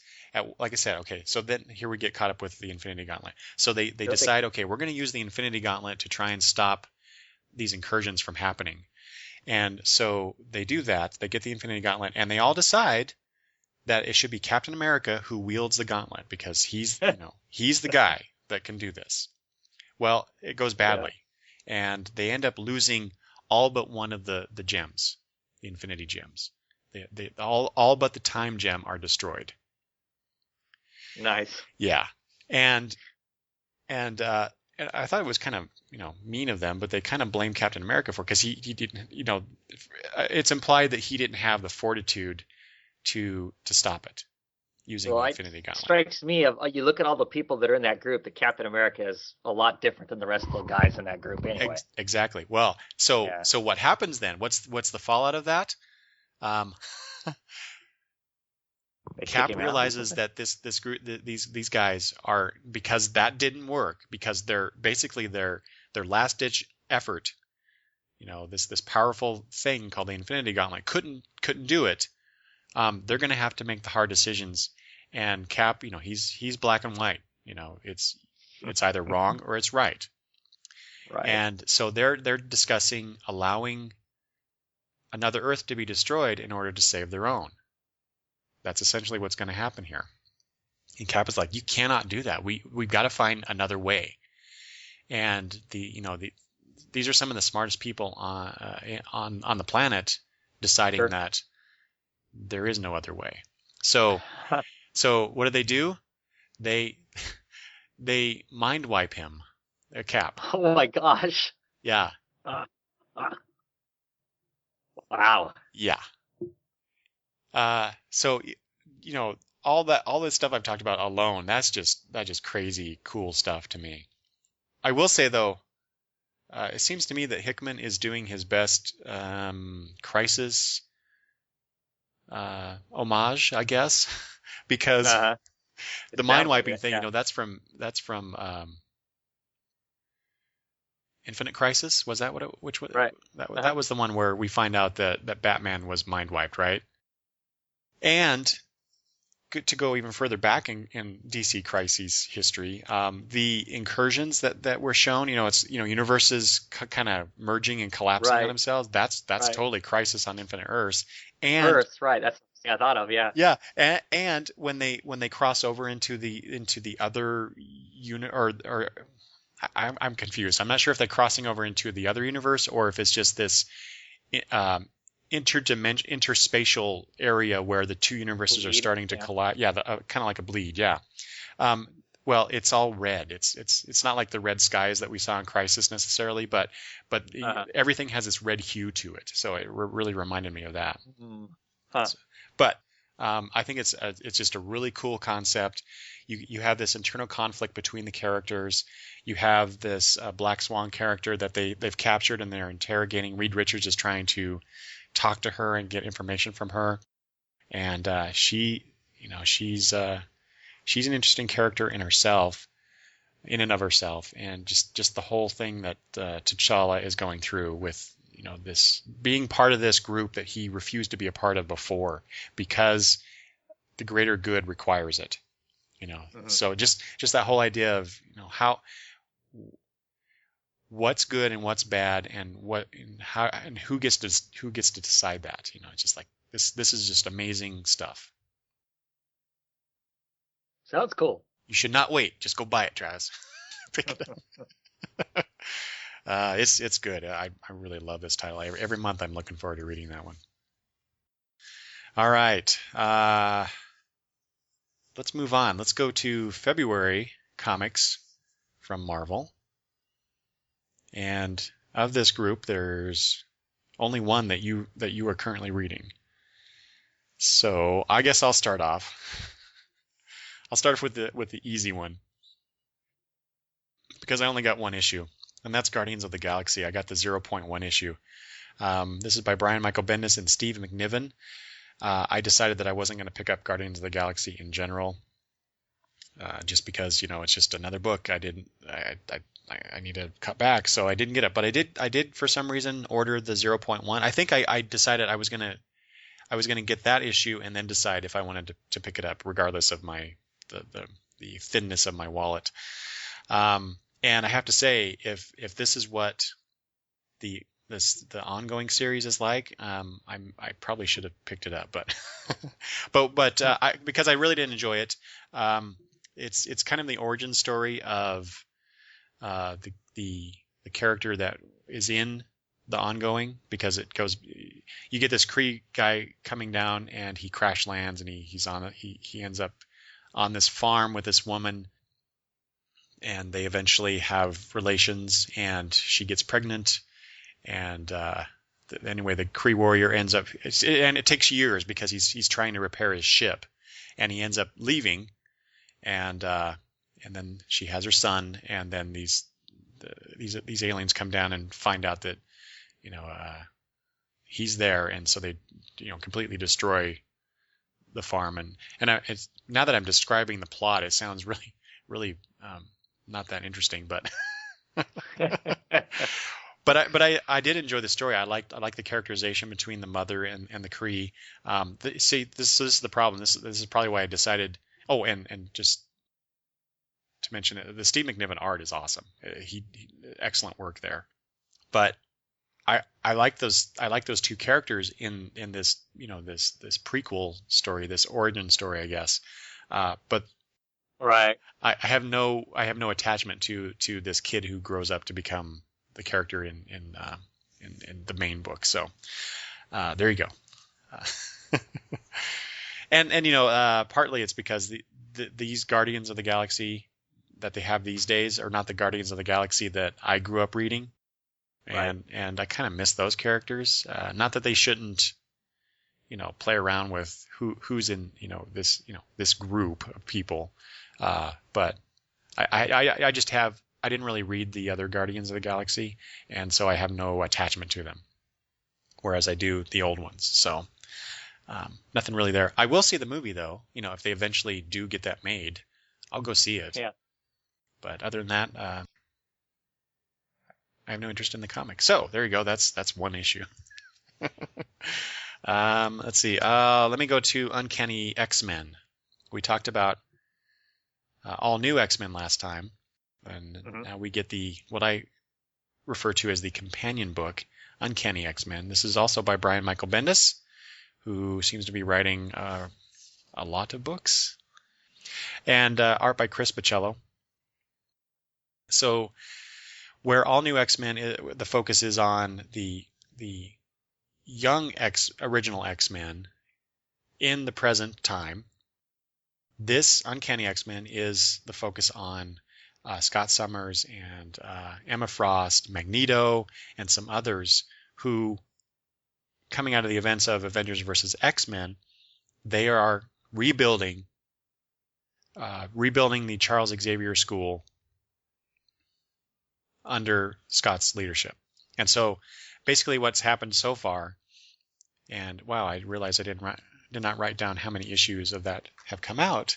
like I said, okay, so then here we get caught up with the Infinity Gauntlet. So they decide, okay, we're going to use the Infinity Gauntlet to try and stop these incursions from happening. And so they do that. They get the Infinity Gauntlet, and they all decide that it should be Captain America who wields the gauntlet because he's the guy that can do this. Well, it goes badly, and they end up losing all but one of the gems, the Infinity Gems. They all but the Time Gem are destroyed.
Nice.
Yeah, and I thought it was kind of mean of them, but they kind of blame Captain America for it because he didn't, it's implied that he didn't have the fortitude to stop it using the Infinity Gauntlet.
It strikes me you look at all the people that are in that group, that Captain America is a lot different than the rest of the guys in that group anyway.
Exactly. Well, so what happens then? What's the fallout of that? Cap realizes that this group, these guys are, because that didn't work, because they're basically their last ditch effort, this powerful thing called the Infinity Gauntlet couldn't do it. They're going to have to make the hard decisions, and Cap, he's black and white. It's either wrong or it's right.
Right.
And so they're discussing allowing another Earth to be destroyed in order to save their own. That's essentially what's going to happen here. And Cap is like, you cannot do that. We've got to find another way. And these are some of the smartest people on the planet deciding that there is no other way. So what do? They mind wipe him, Cap.
Oh my gosh.
Yeah.
Wow.
Yeah. So all this stuff I've talked about alone, that's just crazy cool stuff to me. I will say though, it seems to me that Hickman is doing his best Crisis homage, I guess, because the mind wiping thing, that's from Infinite Crisis. Was that which was
right?
That was the one where we find out that Batman was mind wiped, right? And to go even further back in DC Crises history, the incursions that were shown, it's universes kind of merging and collapsing on themselves. That's totally Crisis on Infinite Earths. And
Earths, right? That's what I thought of. Yeah.
Yeah, and when they cross over into the other unit, or I'm confused. I'm not sure if they're crossing over into the other universe or if it's just this interspatial area where the two universes are starting to collide. Yeah, kind of like a bleed. Yeah. Well, it's all red. It's not like the red skies that we saw in Crisis necessarily, but everything has this red hue to it. So it really reminded me of that. But I think it's just a really cool concept. You have this internal conflict between the characters. You have this Black Swan character that they've captured and they're interrogating. Reed Richards is trying to talk to her and get information from her, and she's an interesting character in and of herself, and just the whole thing that T'Challa is going through with this being part of this group that he refused to be a part of before because the greater good requires it. So just that whole idea of how what's good and what's bad and who gets to decide that. It's just like this is just amazing stuff.
Sounds cool.
You should not wait. Just go buy it, Travis. Pick it up. It's good. I really love this title. Every month I'm looking forward to reading that one. All right. Let's move on. Let's go to February comics from Marvel. And of this group, there's only one that you are currently reading. So I guess I'll start off. I'll start off with the easy one because I only got one issue, and that's Guardians of the Galaxy. I got the 0.1 issue. This is by Brian Michael Bendis and Steve McNiven. I decided that I wasn't going to pick up Guardians of the Galaxy in general. just because it's just another book. I need to cut back, so I didn't get it. But I did for some reason order the 0.1. I think I decided I was gonna get that issue and then decide if I wanted to pick it up, regardless of the thinness of my wallet. And I have to say, if this is what the ongoing series is like, I probably should have picked it up, but because I really did enjoy it. It's kind of the origin story of the character that is in the ongoing, because you get this Kree guy coming down and he crash lands and he ends up on this farm with this woman, and they eventually have relations, and she gets pregnant, and anyway, the Kree warrior ends up, and it takes years because he's trying to repair his ship, and he ends up leaving, and then she has her son, and then these aliens come down and find out that he's there, and so they completely destroy the farm, and now that I'm describing the plot, it sounds really not that interesting, but but I did enjoy the story. I liked the characterization between the mother and the Kree. See, this is the problem. This is probably why I decided. Oh, and just to mention it, the Steve McNiven art is awesome. He excellent work there. But I like those two characters in this this prequel story, this origin story, I guess. But
right,
I have no attachment to this kid who grows up to become the character in the main book. So there you go. And partly it's because these Guardians of the Galaxy that they have these days are not the Guardians of the Galaxy that I grew up reading. And
right.
and I kind of miss those characters. Not that they shouldn't, play around with who's in this group of people. But I just I didn't really read the other Guardians of the Galaxy, and so I have no attachment to them, whereas I do the old ones. So nothing really there. I will see the movie though. If they eventually do get that made, I'll go see it.
Yeah.
But other than that, I have no interest in the comic. So there you go. That's one issue. Let's see. Let me go to Uncanny X-Men. We talked about all new X-Men last time, and now we get what I refer to as the companion book, Uncanny X-Men. This is also by Brian Michael Bendis, who seems to be writing a lot of books, and art by Chris Bachalo. So, where all new X-Men, the focus is on the young original X-Men in the present time. This Uncanny X-Men is the focus on Scott Summers and Emma Frost, Magneto, and some others who, coming out of the events of Avengers versus X-Men, they are rebuilding the Charles Xavier School under Scott's leadership. And so basically what's happened so far, and wow, I realized I did not write down how many issues of that have come out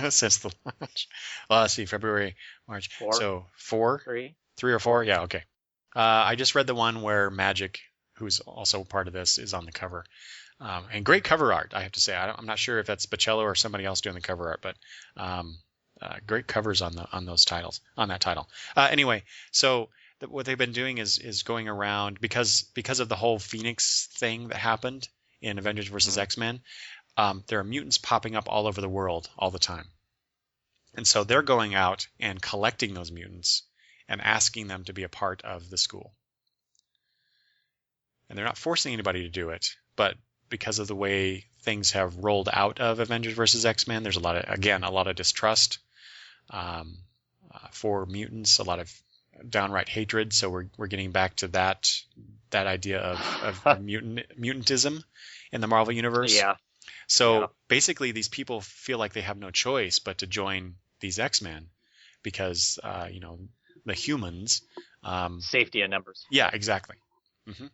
since the launch. Well, let's see, February, March.
4.
So 4?
3.
3 or 4? Yeah, okay. I just read the one where Magic, who's also part of this, is on the cover. And great cover art, I have to say. I'm not sure if that's Bachalo or somebody else doing the cover art, but great covers on those titles, on that title. Anyway, so what they've been doing is going around because of the whole Phoenix thing that happened in Avengers versus X-Men. There are mutants popping up all over the world all the time, and so they're going out and collecting those mutants and asking them to be a part of the school. And they're not forcing anybody to do it, but because of the way things have rolled out of Avengers versus X-Men, there's a lot of distrust for mutants, a lot of downright hatred. So we're getting back to that idea of mutantism in the Marvel universe.
Yeah.
So basically, these people feel like they have no choice but to join these X-Men because the humans.
Safety in numbers.
Yeah, exactly. Mm-hmm.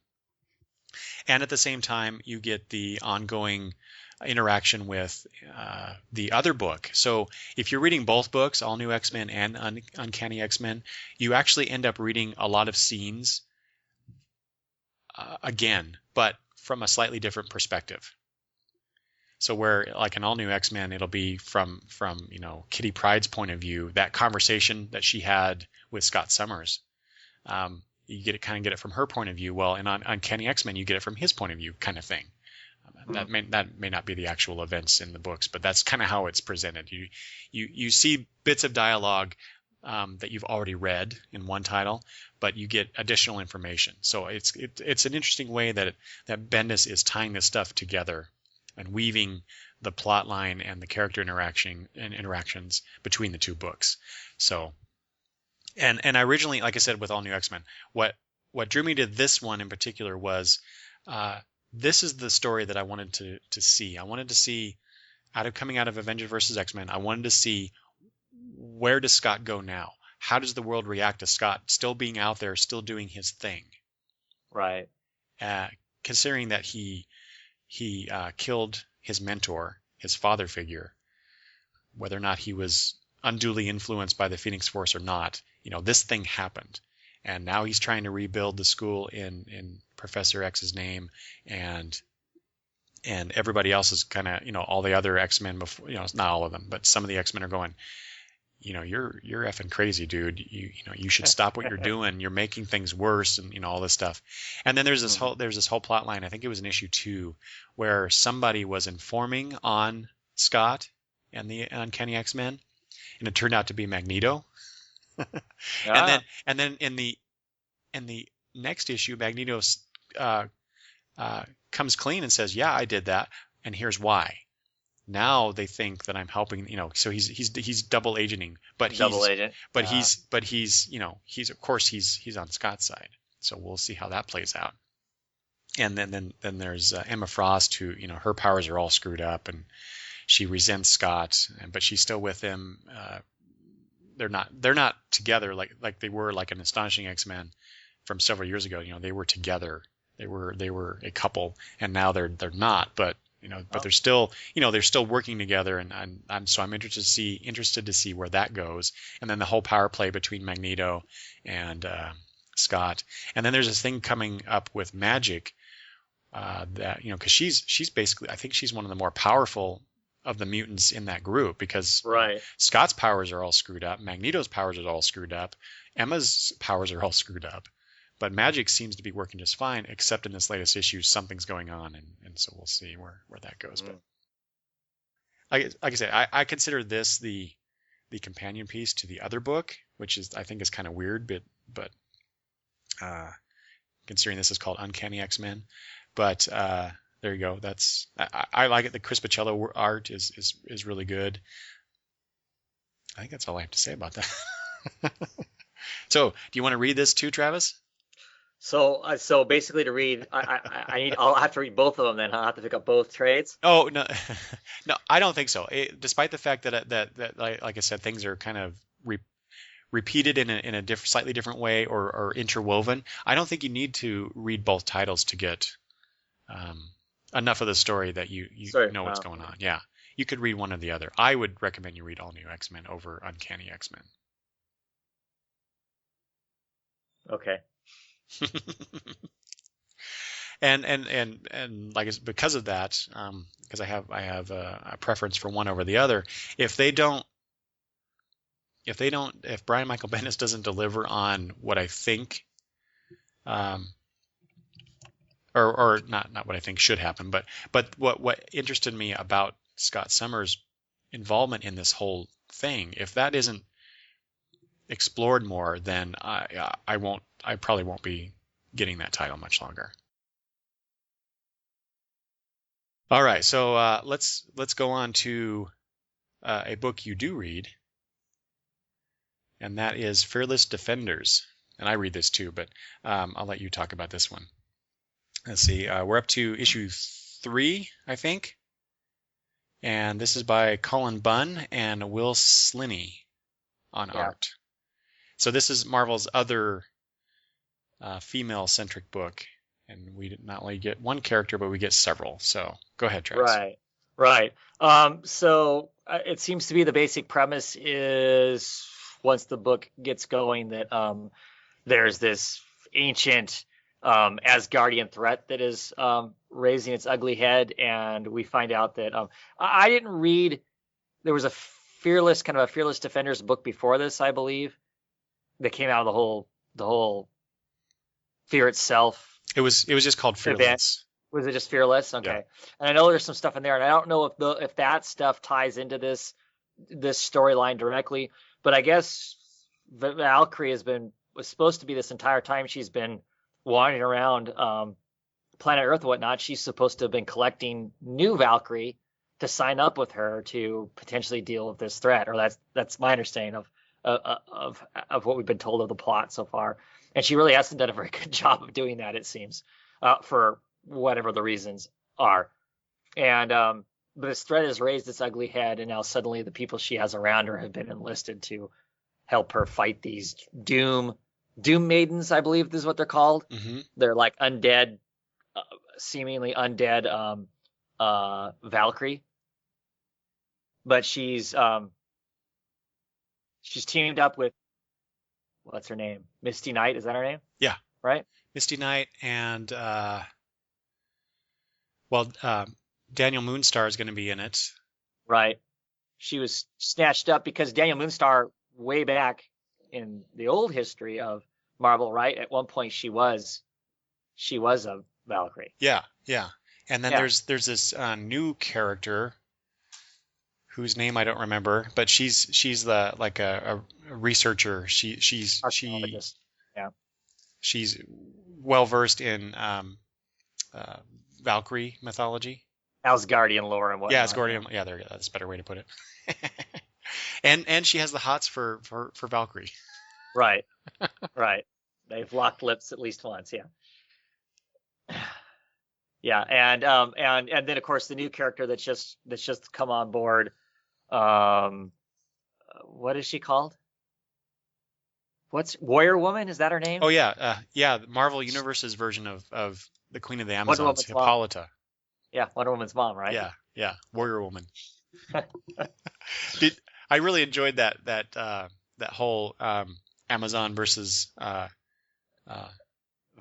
And at the same time, you get the ongoing interaction with the other book. So if you're reading both books, All New X-Men and Uncanny X-Men, you actually end up reading a lot of scenes again, but from a slightly different perspective. So where like in All New X-Men, it'll be from Kitty Pryde's point of view, that conversation that she had with Scott Summers. You kind of get it from her point of view. Well, in Uncanny X-Men, you get it from his point of view, kind of thing. That may not be the actual events in the books, but that's kind of how it's presented. You see bits of dialogue that you've already read in one title, but you get additional information. So it's an interesting way that Bendis is tying this stuff together and weaving the plot line and the character interactions between the two books. So, and I originally, like I said, with All New X-Men, what drew me to this one in particular was this is the story that I wanted to see. I wanted to see, coming out of Avengers versus X-Men, I wanted to see, where does Scott go now? How does the world react to Scott still being out there, still doing his thing?
Right.
Considering that he killed his mentor, his father figure, whether or not he was unduly influenced by the Phoenix Force or not, this thing happened. And now he's trying to rebuild the school in Professor X's name, and everybody else is kind of, all the other X-Men before, it's not all of them, but some of the X-Men are going, you're effing crazy, dude. You should stop what you're doing. You're making things worse, and all this stuff. And then there's this whole plot line. I think it was in issue 2, where somebody was informing on Scott and the Uncanny X-Men, and it turned out to be Magneto. And then in the next issue, Magneto comes clean and says, "Yeah, I did that, and here's why." Now they think that I'm helping, so he's double agenting, but he's of course he's on Scott's side. So we'll see how that plays out. And then there's Emma Frost, who her powers are all screwed up, and she resents Scott, but she's still with him. They're not together like they were like an Astonishing X-Men from several years ago. They were together. They were a couple, and now they're not. But but they're still working together, and I'm interested to see where that goes. And then the whole power play between Magneto and Scott. And then there's this thing coming up with Magic that because she's basically, I think she's one of the more powerful of the mutants in that group, because Scott's powers are all screwed up, Magneto's powers are all screwed up, Emma's powers are all screwed up, but Magic seems to be working just fine, except in this latest issue something's going on, and so we'll see where that goes. But like I said, I consider this the companion piece to the other book, which I think is kind of weird, but considering this is called Uncanny X-Men, but there you go. I like it. The Chris Bachalo art is really good. I think that's all I have to say about that. So, do you want to read this too, Travis?
So basically, to read, I'll have to read both of them. Then I'll have to pick up both trades.
Oh no, no, I don't think so. Despite the fact that like I said, things are kind of repeated in a slightly different way or interwoven. I don't think you need to read both titles to get enough of the story that you know what's going on. Yeah, you could read one or the other. I would recommend you read All New X-Men over Uncanny X-Men.
Okay.
and like because of that, because I have a preference for one over the other. If Brian Michael Bendis doesn't deliver on what I think, or not what I think should happen, but what interested me about Scott Summers' involvement in this whole thing, if that isn't explored more, then I probably won't be getting that title much longer. All right, so let's go on to a book you do read, and that is Fearless Defenders. And I read this too, but I'll let you talk about this one. Let's see, we're up to issue 3, I think, and this is by Colin Bunn and Will Sliney on art. So this is Marvel's other female-centric book, and we not only get one character, but we get several. So go ahead, Travis.
Right. Right. So it seems to be the basic premise is once the book gets going that there's this ancient Asgardian threat that is raising its ugly head, and we find out that I didn't read. There was a fearless defenders book before this, I believe, that came out of the whole fear itself
It was just called
event.
Fearless.
Was it just fearless? Okay.
Yeah.
And I know there's some stuff in there, and I don't know if that stuff ties into this storyline directly, but I guess Valkyrie was supposed to be this entire time she's been wandering around planet Earth and whatnot. She's supposed to have been collecting new Valkyrie to sign up with her to potentially deal with this threat, or that's my understanding of what we've been told of the plot so far. And she really hasn't done a very good job of doing that, it seems, for whatever the reasons are. And but this threat has raised its ugly head, and now suddenly the people she has around her have been enlisted to help her fight these doom maidens, I believe is what they're called.
Mm-hmm.
They're like undead, seemingly undead Valkyrie, but she's teamed up with, what's her name? Misty Knight, is that her name?
Yeah.
Right?
Misty Knight and Daniel Moonstar is going to be in it.
Right. She was snatched up because Daniel Moonstar, way back in the old history of Marvel, right? At one point she was a Valkyrie.
Yeah, yeah. And then there's this new character whose name I don't remember, but she's a researcher. She's well versed in Valkyrie mythology.
Asgardian lore and whatnot.
Yeah, Asgardian. Yeah, there you go. That's a better way to put it. and she has the hots for Valkyrie.
Right. Right. They've locked lips at least once. Yeah. Yeah, and then of course the new character that's just come on board. What is she called? What's Warrior Woman? Is that her name?
Oh yeah, Marvel Universe's version of the Queen of the Amazons, Hippolyta.
Yeah, Wonder Woman's mom, right?
Yeah, Warrior Woman. I really enjoyed that whole Amazon versus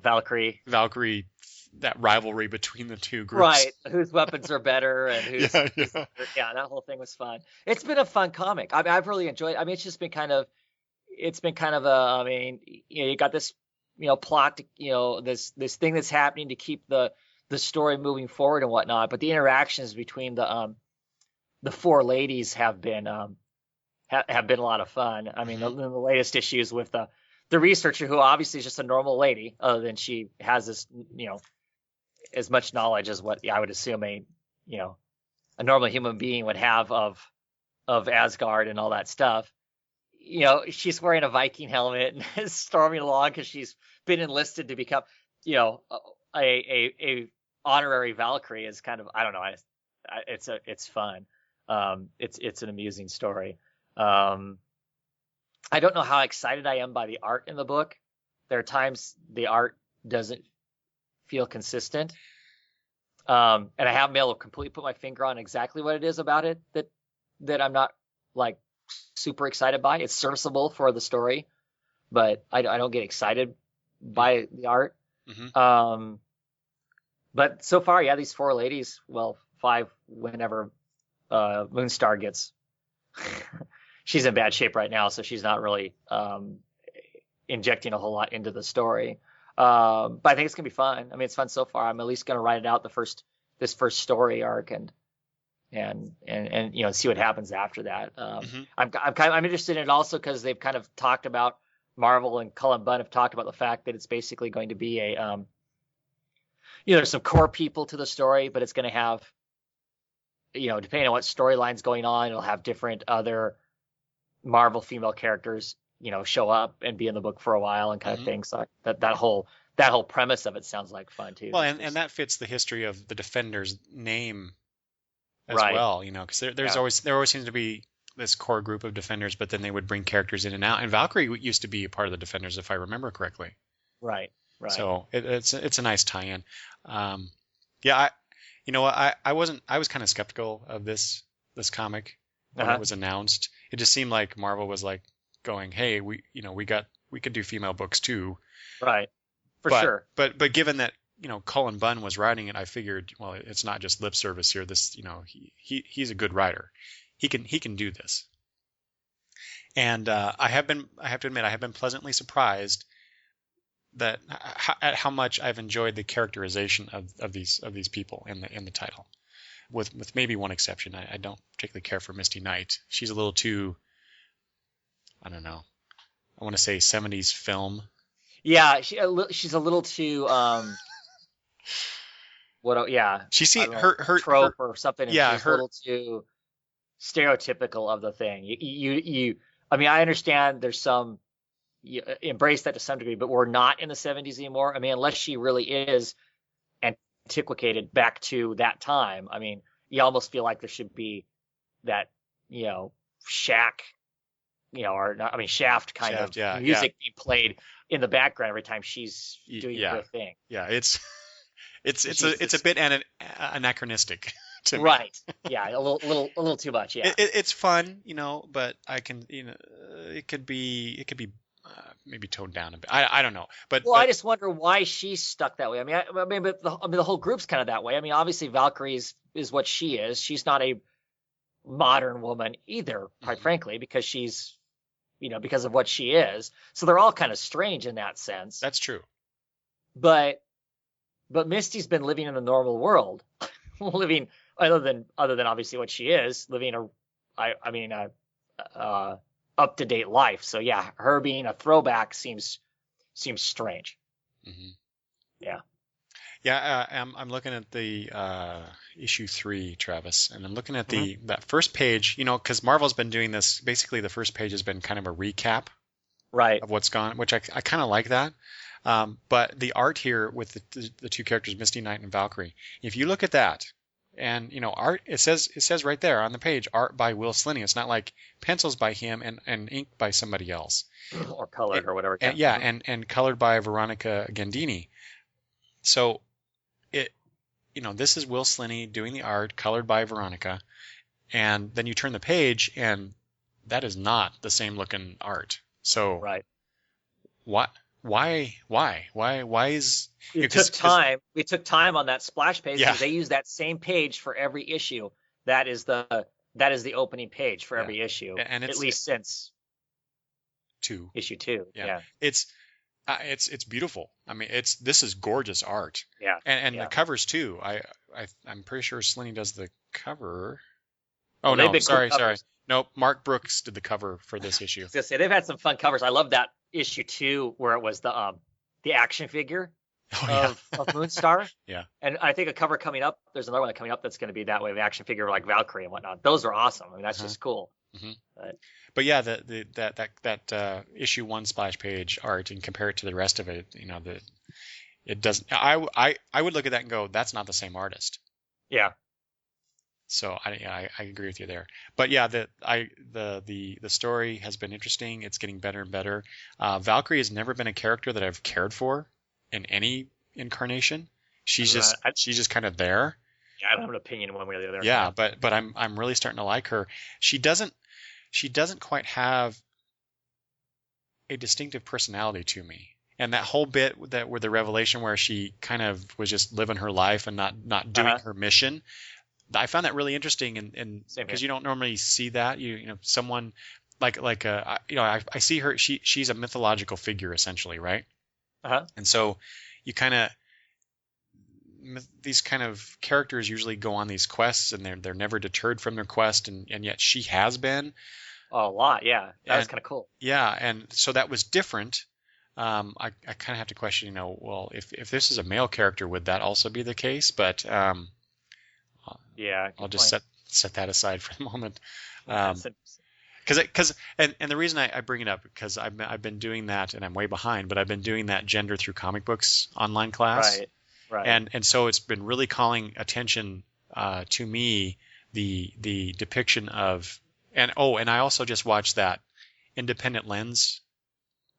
Valkyrie,
that rivalry between the two groups.
Right, whose weapons are better and who's yeah, that whole thing was fun. It's been a fun comic. I've really enjoyed it. I mean, it's been kind of I mean, you got this, plot to, this thing that's happening to keep the story moving forward and whatnot, but the interactions between the four ladies have been a lot of fun. I mean, the latest issues with the researcher, who obviously is just a normal lady, other than she has this, as much knowledge as what I would assume a normal human being would have of Asgard and all that stuff. She's wearing a Viking helmet and is storming along because she's been enlisted to become, a honorary Valkyrie. Is kind of, I don't know. It's fun. It's an amusing story. I don't know how excited I am by the art in the book. There are times the art doesn't feel consistent. And I haven't been able to completely put my finger on exactly what it is about it that I'm not like super excited by. It's serviceable for the story, but I don't get excited by the art. Mm-hmm. But so far, yeah, these four ladies, well, five whenever Moonstar gets she's in bad shape right now, so she's not really injecting a whole lot into the story. But I think it's gonna be fun. I mean, it's fun so far. I'm at least gonna write it out this first story arc and see what happens after that. I'm interested in it also because they've kind of talked about, Marvel and Cullen Bunn have talked about the fact that it's basically going to be a there's some core people to the story, but it's going to have, depending on what storyline's going on, it'll have different other Marvel female characters, show up and be in the book for a while and kind of thing. So that whole premise of it sounds like fun too.
Well, and that fits the history of the Defenders name as well, because there always seems to be this core group of Defenders, but then they would bring characters in and out. And Valkyrie used to be a part of the Defenders, if I remember correctly.
Right.
So it's a nice tie-in. You know, I wasn't. I was kind of skeptical of this comic when it was announced. It just seemed like Marvel was like going, "Hey, we could do female books too."
Right. For sure.
But given that Cullen Bunn was writing it, I figured, well, it's not just lip service here. This he's a good writer. He can do this. And I have to admit, I have been pleasantly surprised at how much I've enjoyed the characterization of these people in the title, with maybe one exception. I don't particularly care for Misty Knight. She's a little too, I don't know, I want to say 70s film.
Yeah, she's a little too
her
trope or something.
Yeah,
she's a little too stereotypical of the thing. I mean, I understand there's some. You embrace that to some degree, but we're not in the 70s anymore. I mean, unless she really is antiquated back to that time. I mean, you almost feel like there should be that, Shaft kind of music being played in the background every time she's doing her thing.
Yeah, it's a bit anachronistic to me.
Right. Yeah, a little too much. Yeah.
It's fun, but I can, it could be maybe toned down a bit. I don't know, but
I just wonder why she's stuck that way. I mean, but the whole group's kind of that way. I mean, obviously Valkyrie is what she is. She's not a modern woman either, quite frankly, because she's, because of what she is. So they're all kind of strange in that sense.
That's true.
But Misty's been living in a normal world, living other than obviously what she is, living up to date life. So yeah, her being a throwback seems strange.
Mm-hmm.
Yeah.
Yeah, I'm looking at the issue 3, Travis, and I'm looking at that first page. Because Marvel's been doing this. Basically, the first page has been kind of a recap,
right,
of what's gone, which I kind of like that. But the art here with the two characters, Misty Knight and Valkyrie, if you look at that, and art, it says right there on the page, art by Will Slinney. It's not like pencils by him and ink by somebody else,
or colored or whatever.
And colored by Veronica Gandini. So this is Will Slinney doing the art, colored by Veronica, and then you turn the page, and that is not the same looking art. So
right,
what? Why is
it took time? We took time on that splash page because they use that same page for every issue. That is the opening page for every issue, and at least since issue 2. Yeah.
It's beautiful. I mean, this is gorgeous art.
Yeah.
And the covers too. I'm pretty sure Slinney does the cover.
Oh,
well, no, sorry. Nope, Mark Brooks did the cover for this issue.
I was gonna say, they've had some fun covers. I love that issue 2 where it was the action figure of Moonstar.
Yeah.
And I think a cover coming up, there's another one coming up that's going to be that way, the action figure like Valkyrie and whatnot. Those are awesome. I mean, that's just cool.
Mm-hmm. But yeah, that issue 1 splash page art, and compare it to the rest of it, it doesn't. I would look at that and go, that's not the same artist.
Yeah.
So I agree with you there. But yeah, the story has been interesting. It's getting better and better. Valkyrie has never been a character that I've cared for in any incarnation. She's just kind of there.
Yeah, I don't have an opinion one way or the other.
Yeah, but I'm really starting to like her. She doesn't quite have a distinctive personality to me. And that whole bit with the revelation where she kind of was just living her life and not doing her mission, I found that really interesting, and because you don't normally see that, someone I see her. She's a mythological figure essentially, right? And so you these kind of characters usually go on these quests, and they're never deterred from their quest, and yet she has been
a lot. Yeah, that was kind of cool.
Yeah, and so that was different. I kind of have to question, well, if this is a male character, would that also be the case? But
yeah,
I'll just set that aside for the moment. Because the reason I bring it up, because I've been doing that, and I'm way behind, but I've been doing that Gender Through Comic Books online class.
Right.
And so it's been really calling attention to me, the depiction of, and I also just watched that Independent Lens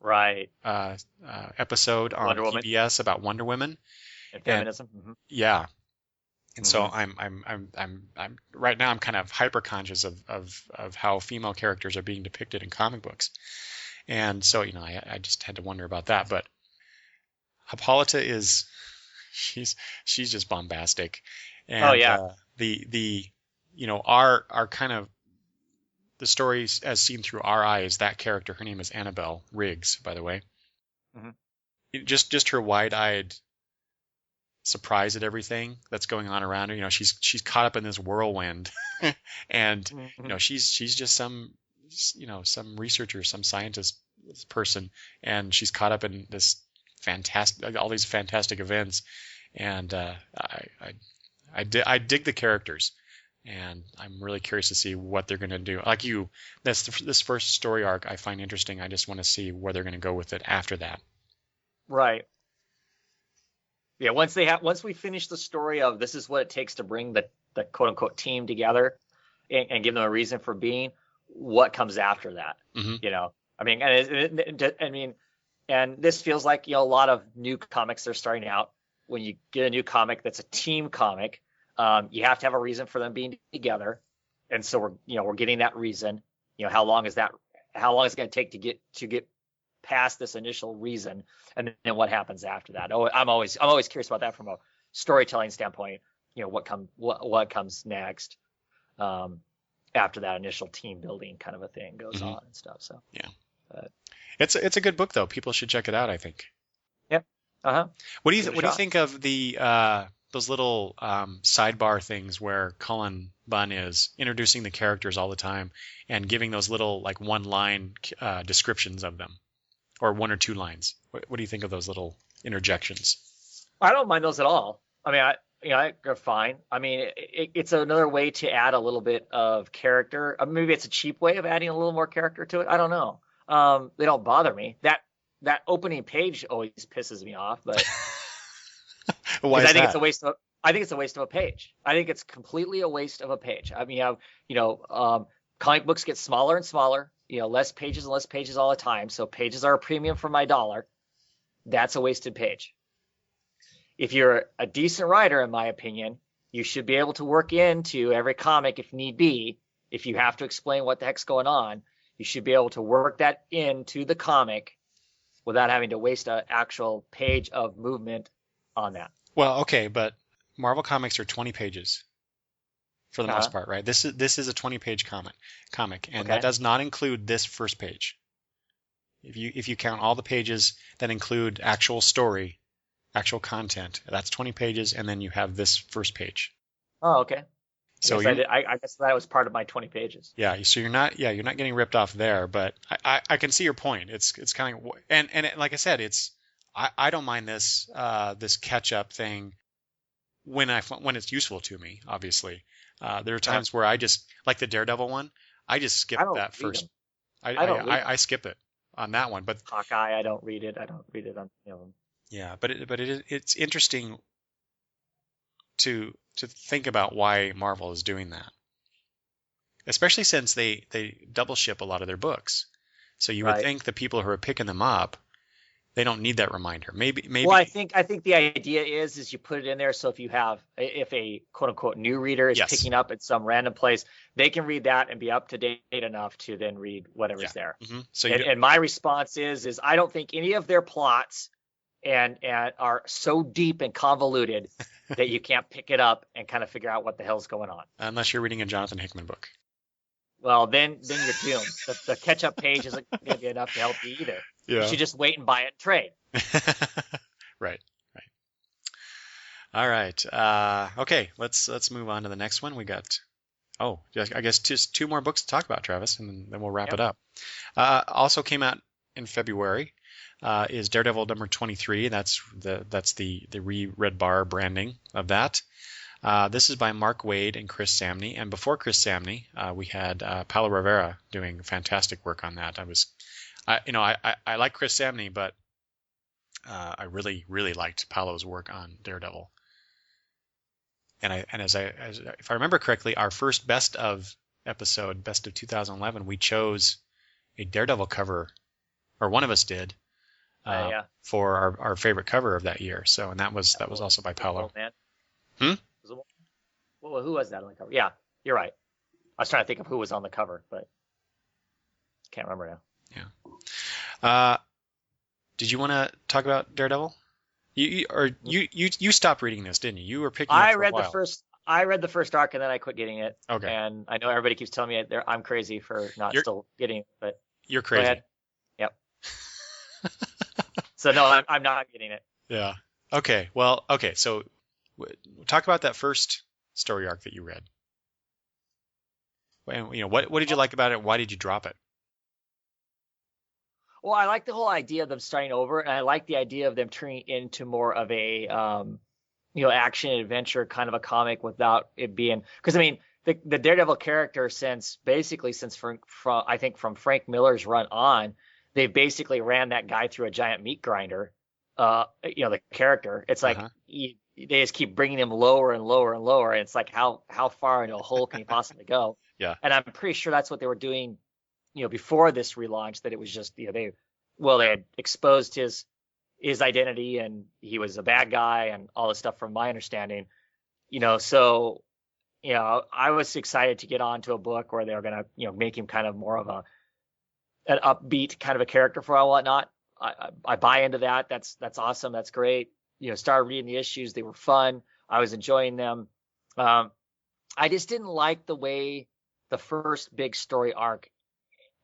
episode on PBS about Wonder Women
and feminism.
Yeah. And so I'm right now I'm kind of hyper conscious of how female characters are being depicted in comic books. And so, I just had to wonder about that. But Hippolyta she's just bombastic. And
Oh yeah.
Our kind of the stories as seen through our eyes, that character, her name is Annabelle Riggs, by the way.
Mm-hmm.
Just her wide-eyed surprise at everything that's going on around her. She's caught up in this whirlwind, and she's just some researcher, some scientist person, and she's caught up in this all these fantastic events, and I dig the characters, and I'm really curious to see what they're going to do. Like this first story arc I find interesting. I just want to see where they're going to go with it after that.
Right. Yeah. Once we finish the story of this is what it takes to bring the quote unquote team together and give them a reason for being, what comes after that?
Mm-hmm.
I mean, and this feels like a lot of new comics that are starting out. When you get a new comic that's a team comic, you have to have a reason for them being together, and so we're getting that reason. How long is it going to take to get past this initial reason, and then what happens after that? Oh, I'm always curious about that from a storytelling standpoint. What comes next after that initial team building kind of a thing goes on and stuff. So
yeah, it's a good book though. People should check it out, I think.
Yep.
What do you think of the those little sidebar things where Cullen Bunn is introducing the characters all the time and giving those little like one line descriptions of them, or one or two lines? What do you think of those little interjections?
I don't mind those at all. I mean, they're fine. I mean, it's another way to add a little bit of character. Maybe it's a cheap way of adding a little more character to it. I don't know. They don't bother me. That opening page always pisses me off, but
why is
I think
that?
it's a waste of. I think it's a waste of a page. I think it's completely a waste of a page. I mean, comic books get smaller and smaller. Less pages and less pages all the time. So pages are a premium for my dollar. That's a wasted page. If you're a decent writer, in my opinion, you should be able to work into every comic if need be. If you have to explain what the heck's going on, you should be able to work that into the comic without having to waste an actual page of movement on that.
Well, okay, but Marvel comics are 20 pages for the most part, right? This is a 20-page comic, and that does not include this first page. If you count all the pages that include actual story, actual content, that's 20 pages, and then you have this first page.
Oh, okay.
So
I guess that was part of my 20 pages.
Yeah, so you're not getting ripped off there, but I can see your point. It's kind of, and like I said, I don't mind this catch up thing when it's useful to me. Obviously, there are times where I just, like the Daredevil one, I just skip that first. I skip it on that one, but
Hawkeye, I don't read it. I don't read it on them.
Yeah, but it's interesting to think about why Marvel is doing that, especially since they double ship a lot of their books. So you would think the people who are picking them up, they don't need that reminder. Maybe.
Well, I think the idea is you put it in there so if a quote unquote new reader is picking up at some random place, they can read that and be up to date enough to then read whatever's there.
Mm-hmm. So
and my response is I don't think any of their plots and are so deep and convoluted that you can't pick it up and kind of figure out what the hell's going on.
Unless you're reading a Jonathan Hickman book.
Well, then you're doomed. The catch-up page isn't going to be enough to help you either. Yeah. You should just wait and buy it and trade.
Right. All right. Okay, let's move on to the next one. We got, I guess just two more books to talk about, Travis, and then we'll wrap it up. Also came out in February. Is Daredevil number 23. That's the Red Bar branding of that. This is by Mark Waid and Chris Samney. And before Chris Samney, we had Paulo Rivera doing fantastic work on that. I like Chris Samney, but I really, really liked Paulo's work on Daredevil. And if I remember correctly, our first best of 2011, we chose a Daredevil cover, or one of us did. For our favorite cover of that year. So, and that was also by Paulo.
Man.
Hmm?
Well, who was that on the cover? Yeah, you're right. I was trying to think of who was on the cover, but can't remember now.
Yeah. Did you want to talk about Daredevil? You stopped reading this, didn't you? You were picking up for a while.
I read the first arc and then I quit getting it.
Okay.
And I know everybody keeps telling me I'm crazy for still getting it, but
you're crazy.
Go ahead. Yep. So no, I'm not getting it.
Yeah. Okay. Well, okay. So talk about that first story arc that you read. And, what did you like about it? Why did you drop it?
Well, I like the whole idea of them starting over, and I like the idea of them turning into more of a action adventure kind of a comic without it being, because I mean the Daredevil character since from Frank Miller's run on, they basically ran that guy through a giant meat grinder. The character, it's like they just keep bringing him lower and lower and lower, and it's like how far into a hole can he possibly go?
Yeah.
And I'm pretty sure that's what they were doing, before this relaunch, that it was just, they had exposed his identity and he was a bad guy and all this stuff from my understanding, so, I was excited to get onto a book where they were going to, make him kind of more of an upbeat kind of a character for all whatnot. I buy into that. That's awesome. That's great. Started reading the issues. They were fun. I was enjoying them. I just didn't like the way the first big story arc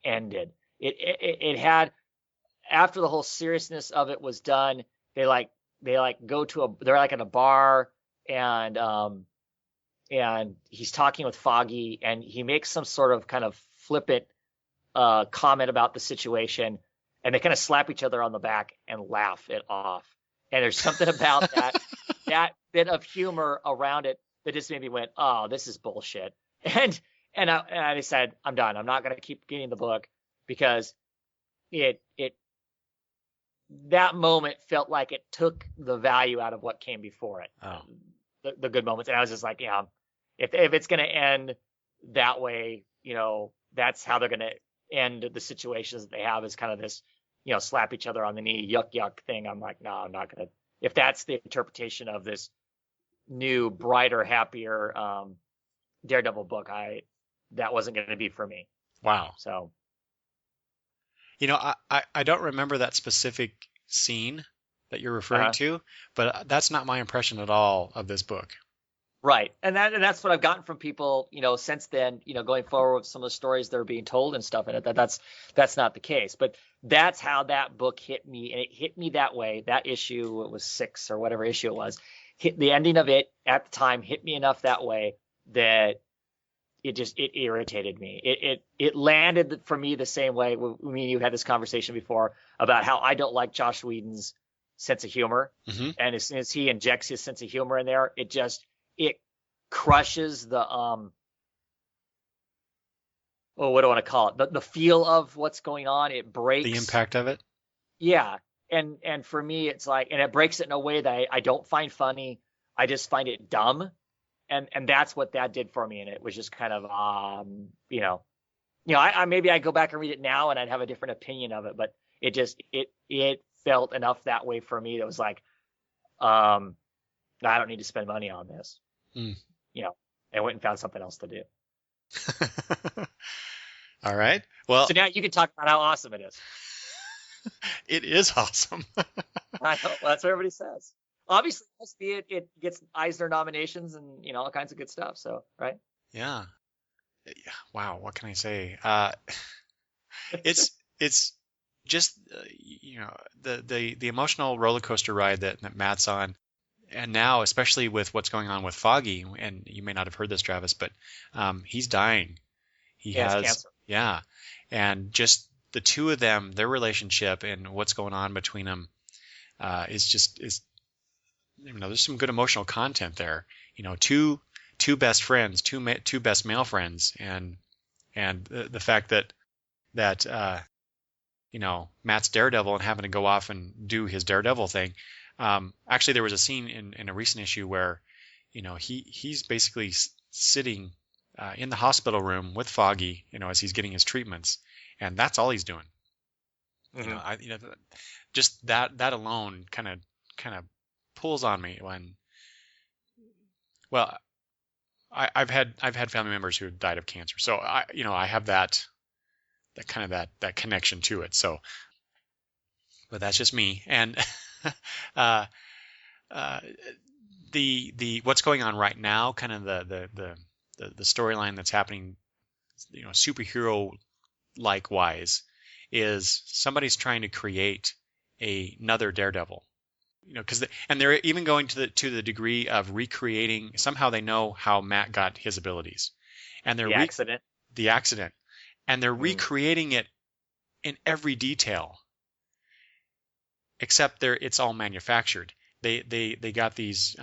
ended. It had, after the whole seriousness of it was done, they're like in a bar and he's talking with Foggy and he makes some sort of kind of flippant comment about the situation, and they kind of slap each other on the back and laugh it off. And there's something about that bit of humor around it that just made me went, oh, this is bullshit. And I decided I'm done. I'm not going to keep getting the book because that moment felt like it took the value out of what came before it.
Oh.
The good moments. And I was just like, yeah, if it's going to end that way, that's how they're going to end the situations that they have, is kind of this, slap each other on the knee, yuck thing. I'm like, no, I'm not going to. If that's the interpretation of this new, brighter, happier Daredevil book, that wasn't going to be for me.
Wow.
So,
I don't remember that specific scene that you're referring to, but that's not my impression at all of this book.
Right. And that's what I've gotten from people, since then, going forward with some of the stories that are being told and stuff in it, that's not the case. But that's how that book hit me. And it hit me that way. That issue, it was 6 or whatever issue it was, the ending of it at the time hit me enough that way that it irritated me. It landed for me the same way. Me and you had this conversation before about how I don't like Joss Whedon's sense of humor.
Mm-hmm.
And as soon as he injects his sense of humor in there, it crushes the what do I want to call it? The feel of what's going on. It breaks
the impact of it.
Yeah. And for me, it's like, and it breaks it in a way that I don't find funny. I just find it dumb. And that's what that did for me. And it was just kind of, I maybe I go back and read it now and I'd have a different opinion of it, but it felt enough that way for me. That was like, I don't need to spend money on this, and went and found something else to do.
All right. Well,
so now you can talk about how awesome it is.
It is awesome.
I know, that's what everybody says. Obviously, it gets Eisner nominations and all kinds of good stuff. So, right?
Yeah. Wow. What can I say? It's just the emotional roller coaster ride that Matt's on, and now especially with what's going on with Foggy. And you may not have heard this, Travis, but he's dying. He has
cancer.
Yeah, and just the two of them, their relationship and what's going on between them is. There's some good emotional content there. Two best friends, two best male friends, and the fact that Matt's Daredevil and having to go off and do his Daredevil thing. Actually, there was a scene in a recent issue where he's basically sitting in the hospital room with Foggy, as he's getting his treatments, and that's all he's doing.
Mm-hmm.
Just that alone kind of pulls on me when, well, I've had family members who have died of cancer, so I have that kind of that connection to it. So, but that's just me. And uh, uh, the what's going on right now, kind of the storyline that's happening, superhero likewise, is somebody's trying to create another Daredevil. And they're even going to the degree of recreating. Somehow they know how Matt got his abilities, and they're the accident, and they're recreating it in every detail, except it's all manufactured. They got these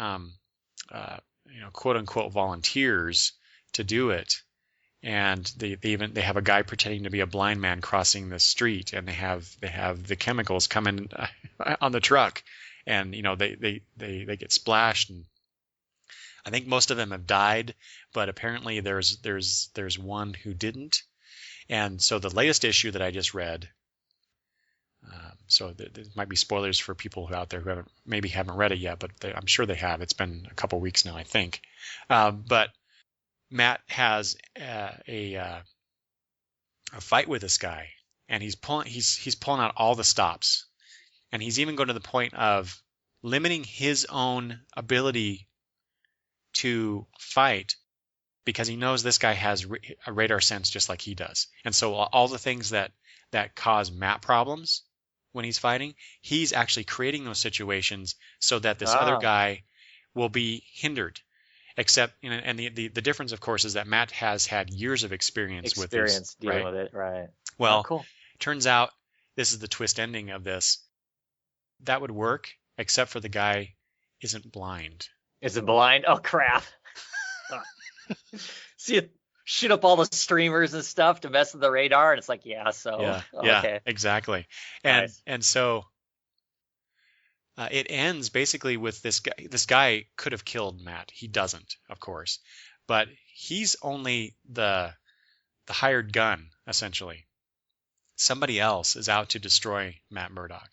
quote unquote volunteers to do it, and they have a guy pretending to be a blind man crossing the street, and they have the chemicals coming on the truck. And they get splashed, and I think most of them have died, but apparently there's one who didn't. And so the latest issue that I just read, so there might be spoilers for people who out there who haven't read it yet, but I'm sure they have. It's been a couple weeks now, I think. But Matt has a fight with this guy, and he's pulling out all the stops. And he's even going to the point of limiting his own ability to fight because he knows this guy has a radar sense just like he does. And so all the things that cause Matt problems when he's fighting, he's actually creating those situations so that this other guy will be hindered. Except, and the difference, of course, is that Matt has had years of experience with this,
dealing with it, right?
Well,
cool.
Turns out this is the twist ending of this. That would work, except for the guy isn't blind.
Isn't blind? Oh, crap. See it shoot up all the streamers and stuff to mess with the radar, and it's like,
yeah,
okay.
Exactly. And
Nice.
and so it ends basically with this guy. This guy could have killed Matt. He doesn't, of course, but he's only the hired gun, essentially. Somebody else is out to destroy Matt Murdock,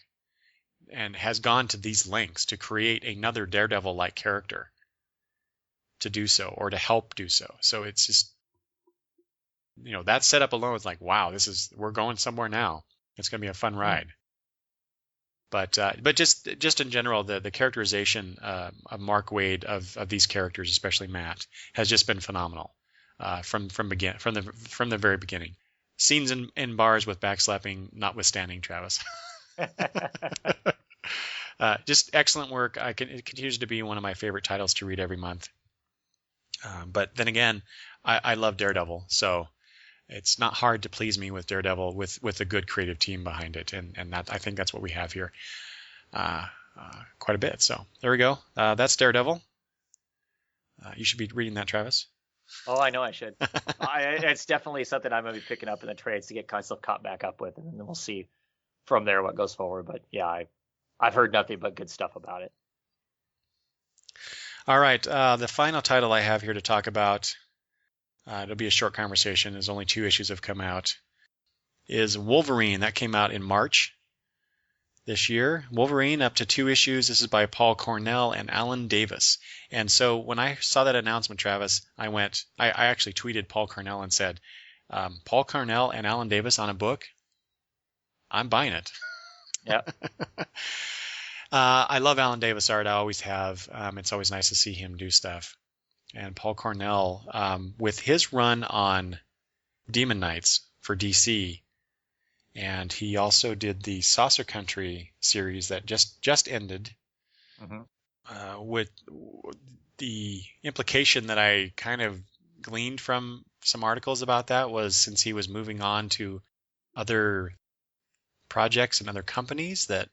and has gone to these lengths to create another Daredevil-like character to do so, or to help do so. So it's just, that setup alone is like, wow, we're going somewhere now. It's going to be a fun ride. But just in general, the characterization of Mark Waid of these characters, especially Matt, has just been phenomenal from the very beginning. Scenes in bars with backslapping notwithstanding, Travis. Just excellent work. It continues to be one of my favorite titles to read every month. But then again, I love Daredevil, so it's not hard to please me with Daredevil with a good creative team behind it, and that, I think that's what we have here, quite a bit. So there we go. That's Daredevil. You should be reading that, Travis.
Oh, I know I should. It's definitely something I'm going to be picking up in the trades to get myself caught back up with, and then we'll see from there what goes forward. But yeah, I've heard nothing but good stuff about it.
All right, the final title I have here to talk about, it'll be a short conversation, as only 2 issues have come out, is Wolverine. That came out in March this year. Wolverine, up to 2 issues. This is by Paul Cornell and Alan Davis. And so when I saw that announcement, Travis, I actually tweeted Paul Cornell and said, Paul Cornell and Alan Davis on a book? I'm buying it.
Yeah.
I love Alan Davis art. I always have. It's always nice to see him do stuff. And Paul Cornell, with his run on Demon Knights for DC, and he also did the Saucer Country series that just ended, with the implication that I kind of gleaned from some articles about that was, since he was moving on to other projects and other companies, that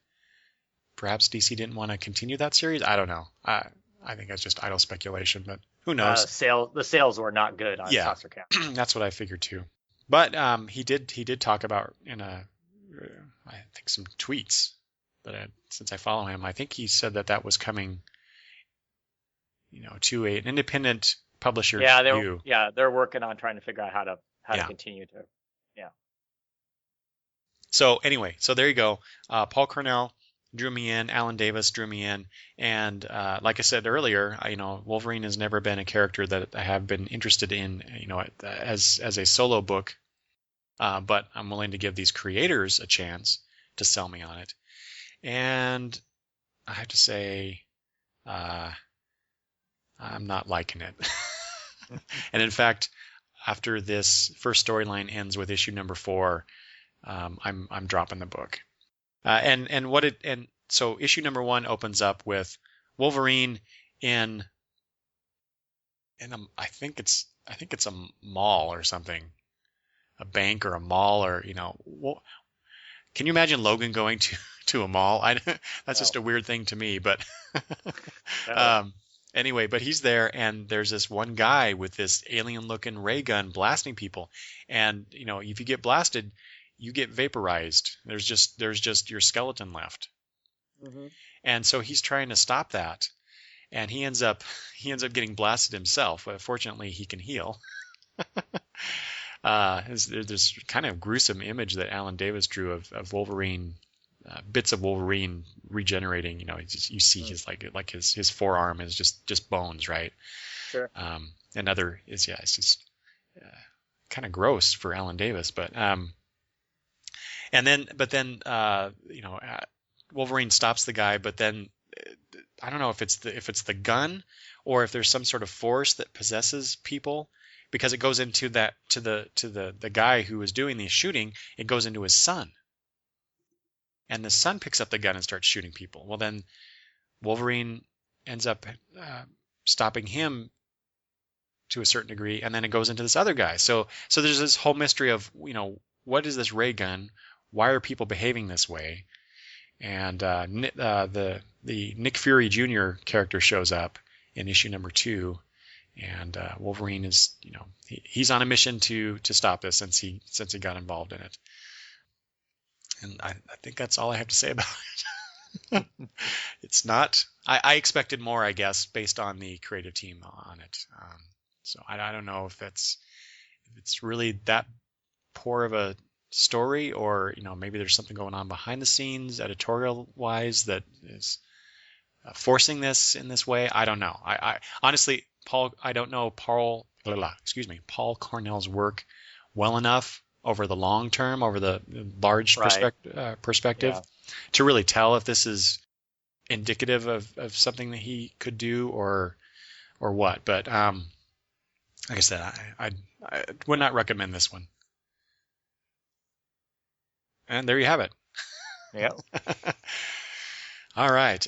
perhaps DC didn't want to continue that series. I don't know. I think that's just idle speculation, but who knows?
The sales were not good on Saucer Country.
That's what I figured too. But he did talk about in I think some tweets that since I follow him, I think he said that was coming, to an independent publisher.
They're working on trying to figure out how to continue to. Yeah.
So anyway, there you go. Paul Cornell drew me in. Alan Davis drew me in, and like I said earlier, Wolverine has never been a character that I have been interested in, as a solo book. But I'm willing to give these creators a chance to sell me on it, and I have to say, I'm not liking it. And in fact, after this first storyline ends with issue number 4, I'm dropping the book. So issue number 1 opens up with Wolverine in I think it's a mall or something, a bank or a mall, or can you imagine Logan going to a mall? That's just a weird thing to me, but anyway, but he's there, and there's this one guy with this alien-looking ray gun blasting people, and if you get blasted, you get vaporized. There's just your skeleton left. Mm-hmm. And so he's trying to stop that, and he ends up getting blasted himself. But fortunately, he can heal. There's this kind of gruesome image that Alan Davis drew of Wolverine, bits of Wolverine regenerating. You see his his forearm is just bones, right?
Sure.
It's just kind of gross for Alan Davis, but Wolverine stops the guy, but then I don't know if it's the gun or if there's some sort of force that possesses people, because it goes into the guy who was doing the shooting. It goes into his son, and the son picks up the gun and starts shooting people. Well, then Wolverine ends up stopping him to a certain degree, and then it goes into this other guy. So there's this whole mystery of what is this ray gun? Why are people behaving this way? And the Nick Fury Jr. character shows up in issue number 2, and Wolverine is he's on a mission to stop this since he got involved in it. And I think that's all I have to say about it. It's not. I expected more, I guess, based on the creative team on it. So I don't know if it's really that poor of a story, or maybe there's something going on behind the scenes editorial wise that is forcing this in this way. I don't know. I honestly, I don't know Paul Cornell's work well enough over the long term, over the large perspective, to really tell if this is indicative of something that he could do or what. But like I said, I would not recommend this one. And there you have it.
Yeah.
All right.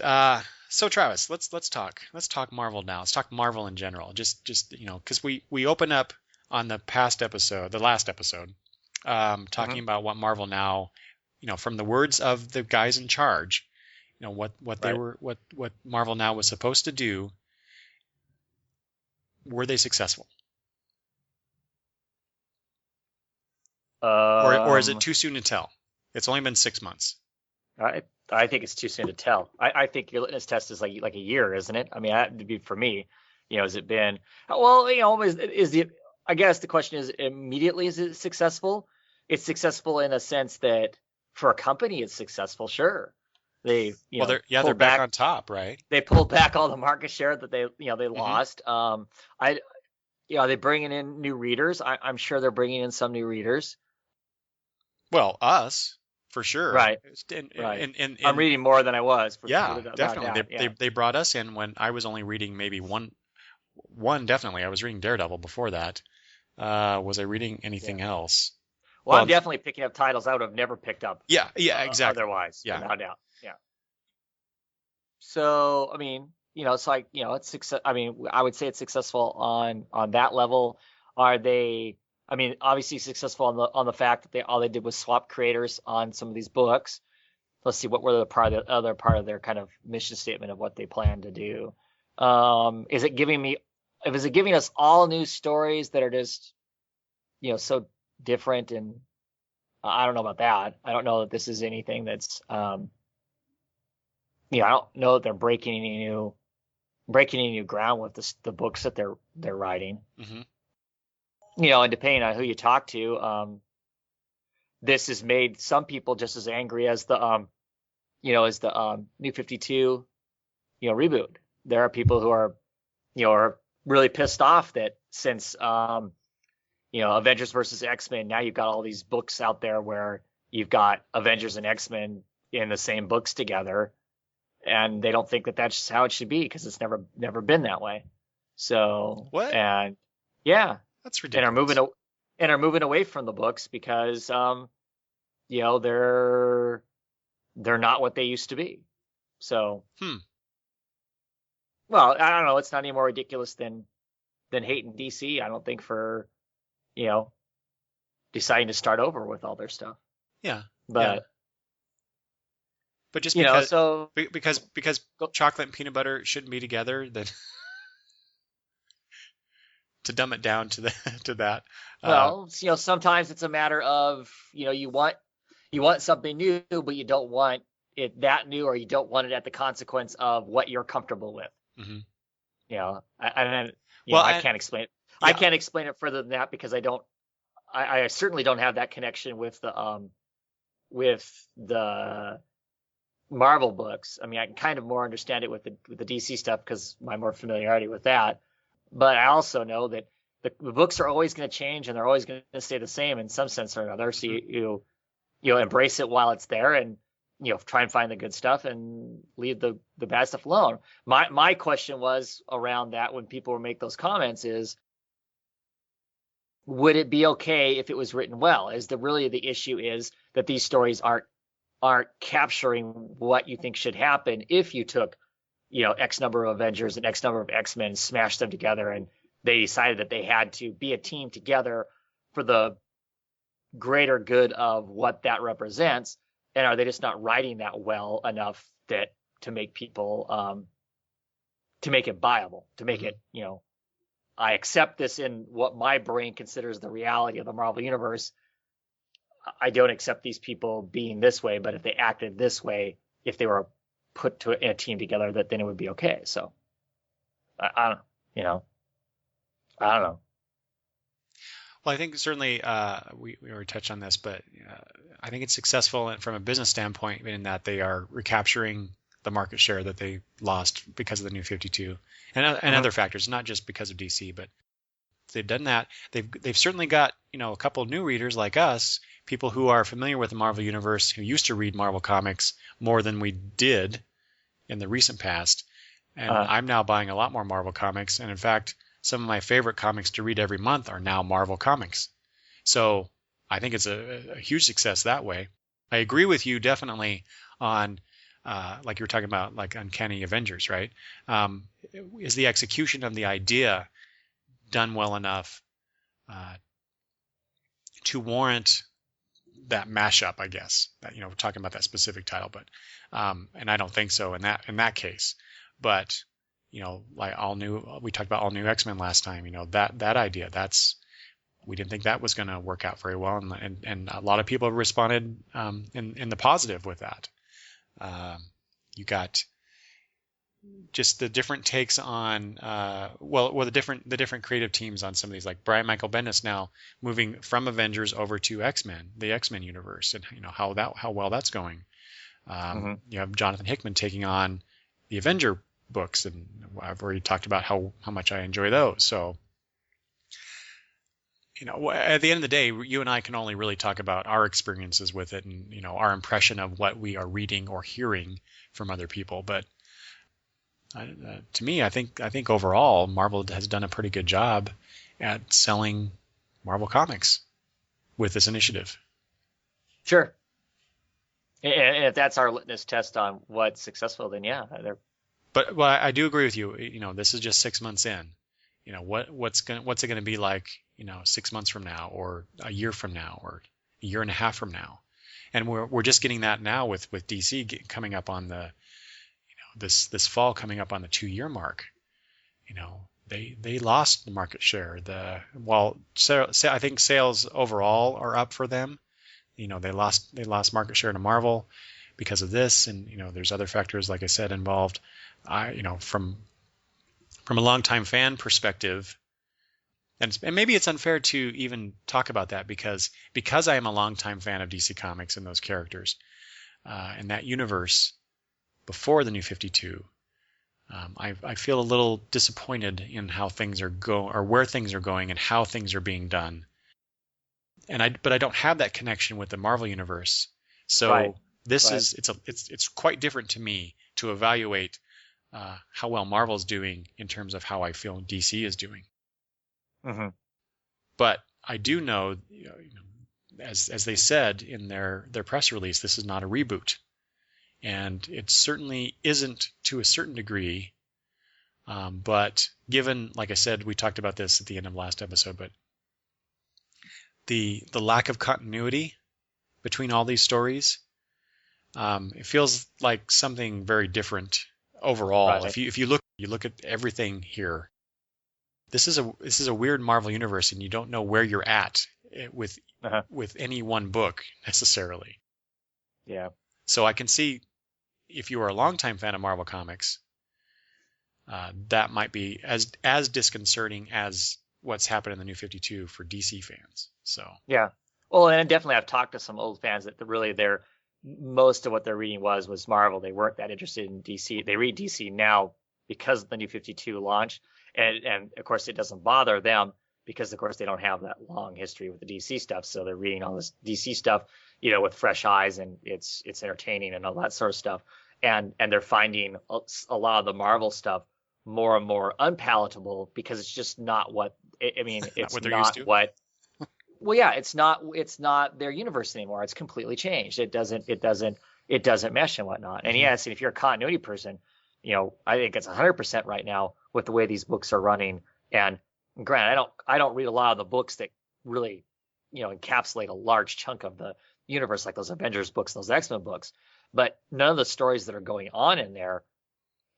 So Travis, let's talk Marvel now. Let's talk Marvel in general. Just because we open up on the last episode, talking about what Marvel now, from the words of the guys in charge, what Marvel now was supposed to do. Were they successful? Or is it too soon to tell? It's only been 6 months.
I think it's too soon to tell. I think your litmus test is like a year, isn't it? I mean, that would be for me. Has it been? Well, I guess the question is, immediately is it successful? It's successful in a sense that for a company, it's successful. Sure, they're
back on top, right?
They pulled back all the market share that they lost. Are they bringing in new readers? I'm sure they're bringing in some new readers.
Well, us. For sure.
Right.
And
I'm reading more than I was.
Definitely. They brought us in when I was only reading maybe one. Definitely. I was reading Daredevil before that. Was I reading anything else?
Well, I'm definitely picking up titles I would have never picked up.
Yeah, exactly.
Otherwise, without doubt. Yeah. So, I mean, it's like, it's success. I mean, I would say it's successful on that level. Are they? I mean, obviously successful on the fact that all they did was swap creators on some of these books. Let's see, what were the other part of their kind of mission statement of what they plan to do? Is it giving us all new stories that are just, so different? And I don't know about that. I don't know that this is anything that's, I don't know that they're breaking any new ground with the books that they're writing. Mm-hmm. And depending on who you talk to, this has made some people just as angry as the is the New 52, reboot. There are people who are really pissed off that since Avengers versus X-Men, now you've got all these books out there where you've got Avengers and X-Men in the same books together, and they don't think that that's just how it should be because it's never been that way. So
what?
And yeah,
that's ridiculous.
And are moving away from the books because they're not what they used to be. So well, I don't know. It's not any more ridiculous than hating DC. I don't think for deciding to start over with all their stuff.
Yeah,
but
just because chocolate and peanut butter shouldn't be together, then to dumb it down to that.
Well, sometimes it's a matter of you want something new, but you don't want it that new, or you don't want it at the consequence of what you're comfortable with.
Mm-hmm.
I can't explain it. Yeah. I can't explain it further than that because I certainly don't have that connection with the Marvel books. I mean, I can kind of more understand it with the DC stuff because my more familiarity with that. But I also know that the books are always going to change and they're always going to stay the same in some sense or another. So you embrace it while it's there and try and find the good stuff and leave the bad stuff alone. My question was around that when people make those comments is, would it be okay if it was written well? Really the issue is that these stories aren't capturing what you think should happen if you took X number of Avengers and X number of X-Men and smashed them together and they decided that they had to be a team together for the greater good of what that represents. And are they just not writing that well enough to make people to make it viable, to make it, I accept this in what my brain considers the reality of the Marvel Universe. I don't accept these people being this way, but if they acted this way, if they were put in a team together, then it would be okay. So I don't know.
Well, I think certainly we already touched on this, but I think it's successful from a business standpoint in that they are recapturing the market share that they lost because of the New 52 and other factors, not just because of DC, but they've done that. They've certainly got a couple of new readers like us, people who are familiar with the Marvel Universe, who used to read Marvel comics more than we did in the recent past. And I'm now buying a lot more Marvel comics, and in fact, some of my favorite comics to read every month are now Marvel comics. So I think it's a huge success that way. I agree with you definitely on, like you were talking about, like Uncanny Avengers, right? Is the execution of the idea done well enough to warrant that mashup, I guess? We're talking about that specific title, but and I don't think so in that case. But like we talked about all new X-Men last time. That idea, we didn't think that was going to work out very well, and a lot of people responded in the positive with that. You got just the different takes on the different creative teams on some of these, like Brian Michael Bendis now moving from Avengers over to X-Men, the X-Men universe, and how well that's going. You have Jonathan Hickman taking on the Avenger books, and I've already talked about how much I enjoy those. So at the end of the day, you and I can only really talk about our experiences with it and our impression of what we are reading or hearing from other people. But to me, I think overall Marvel has done a pretty good job at selling Marvel comics with this initiative. Sure.
And if that's our litmus test on what's successful, then yeah.
But I do agree with you. This is just 6 months in. What's it going to be like 6 months from now, or a year from now, or a year and a half from now? And we're just getting that now with DC coming up on the this fall, coming up on the 2-year mark. They lost the market share. I think sales overall are up for them. They lost market share to Marvel because of this, and there's other factors, like I said, involved. From a longtime fan perspective, and maybe it's unfair to even talk about that because I am a longtime fan of DC Comics and those characters. in that universe before the New 52, I feel a little disappointed in how things are going, or where things are going, and how things are being done. But I don't have that connection with the Marvel universe, so it's quite different to me to evaluate how well Marvel's doing in terms of how I feel DC is doing.
Mm-hmm.
But I do know, as they said in their press release, this is not a reboot, and it certainly isn't to a certain degree. But given, like I said, we talked about this at the end of last episode, but the lack of continuity between all these stories, it feels like something very different overall. Right. If you look at everything here, this is a weird Marvel universe, and you don't know where you're at with any one book necessarily.
Yeah.
So I can see, if you are a longtime fan of Marvel Comics, that might be as disconcerting as what's happened in the New 52 for DC fans. So
yeah, well, and definitely I've talked to some old fans that really most of what they're reading was Marvel. They weren't that interested in DC. They read DC now because of the New 52 launch, and of course it doesn't bother them because of course they don't have that long history with the DC stuff. So they're reading all this DC stuff, with fresh eyes, and it's entertaining and all that sort of stuff. And they're finding a lot of the Marvel stuff more and more unpalatable because it's just not what it's not what. Well, yeah, it's not their universe anymore. It's completely changed. It doesn't mesh and whatnot. And yes, if you're a continuity person, I think it's 100% right now with the way these books are running. And granted, I don't read a lot of the books that really, encapsulate a large chunk of the universe, like those Avengers books, those X-Men books. But none of the stories that are going on in there,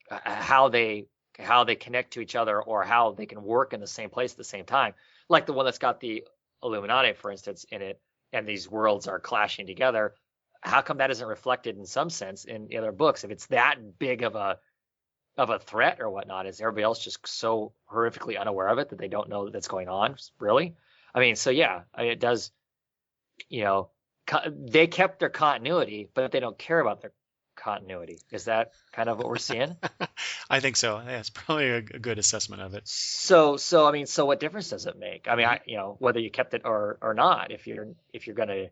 how they connect to each other or how they can work in the same place at the same time, like the one that's got the Illuminati, for instance, in it, and these worlds are clashing together. How come that isn't reflected in some sense in other books? If it's that big of a threat or whatnot, is everybody else just so horrifically unaware of it that they don't know that's going on? Really? So yeah, it does. They kept their continuity, but they don't care about their continuity. Is that kind of what we're seeing?
I think so. Yeah, it's probably a good assessment of it.
So what difference does it make? Whether you kept it or not, if you're going to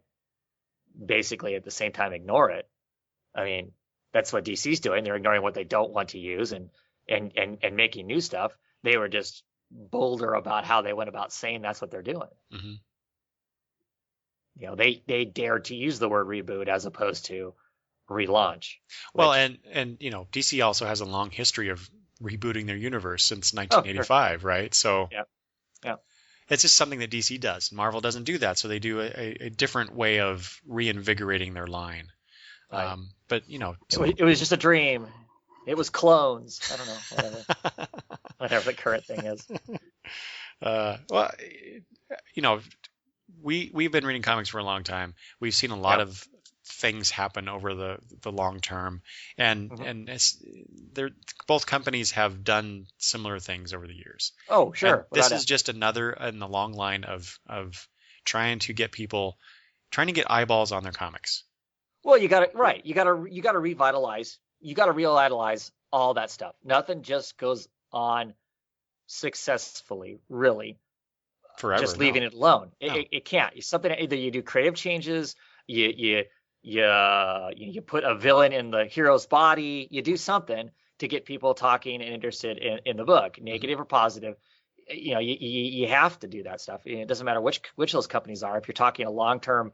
basically at the same time ignore it, that's what DC's doing. They're ignoring what they don't want to use and making new stuff. They were just bolder about how they went about saying that's what they're doing.
Mm-hmm.
They dared to use the word reboot as opposed to relaunch.
Well, and DC also has a long history of rebooting their universe since 1985, right? So
yeah,
it's just something that DC does. Marvel doesn't do that, so they do a different way of reinvigorating their line.
Right.
But
it was just a dream. It was clones. I don't know, whatever the current thing is.
Well, we've been reading comics for a long time. We've seen a lot of things happen over the long term, and both companies have done similar things over the years.
Oh, sure.
This is just another in the long line of trying to get eyeballs on their comics.
Well, you got to revitalize. You got to revitalize all that stuff. Nothing just goes on successful, really.
Forever,
just leaving it alone. It can't. It's something either you do creative changes, you put a villain in the hero's body, you do something to get people talking and interested in the book, negative or positive. You have to do that stuff. It doesn't matter which of those companies are. If you're talking a long-term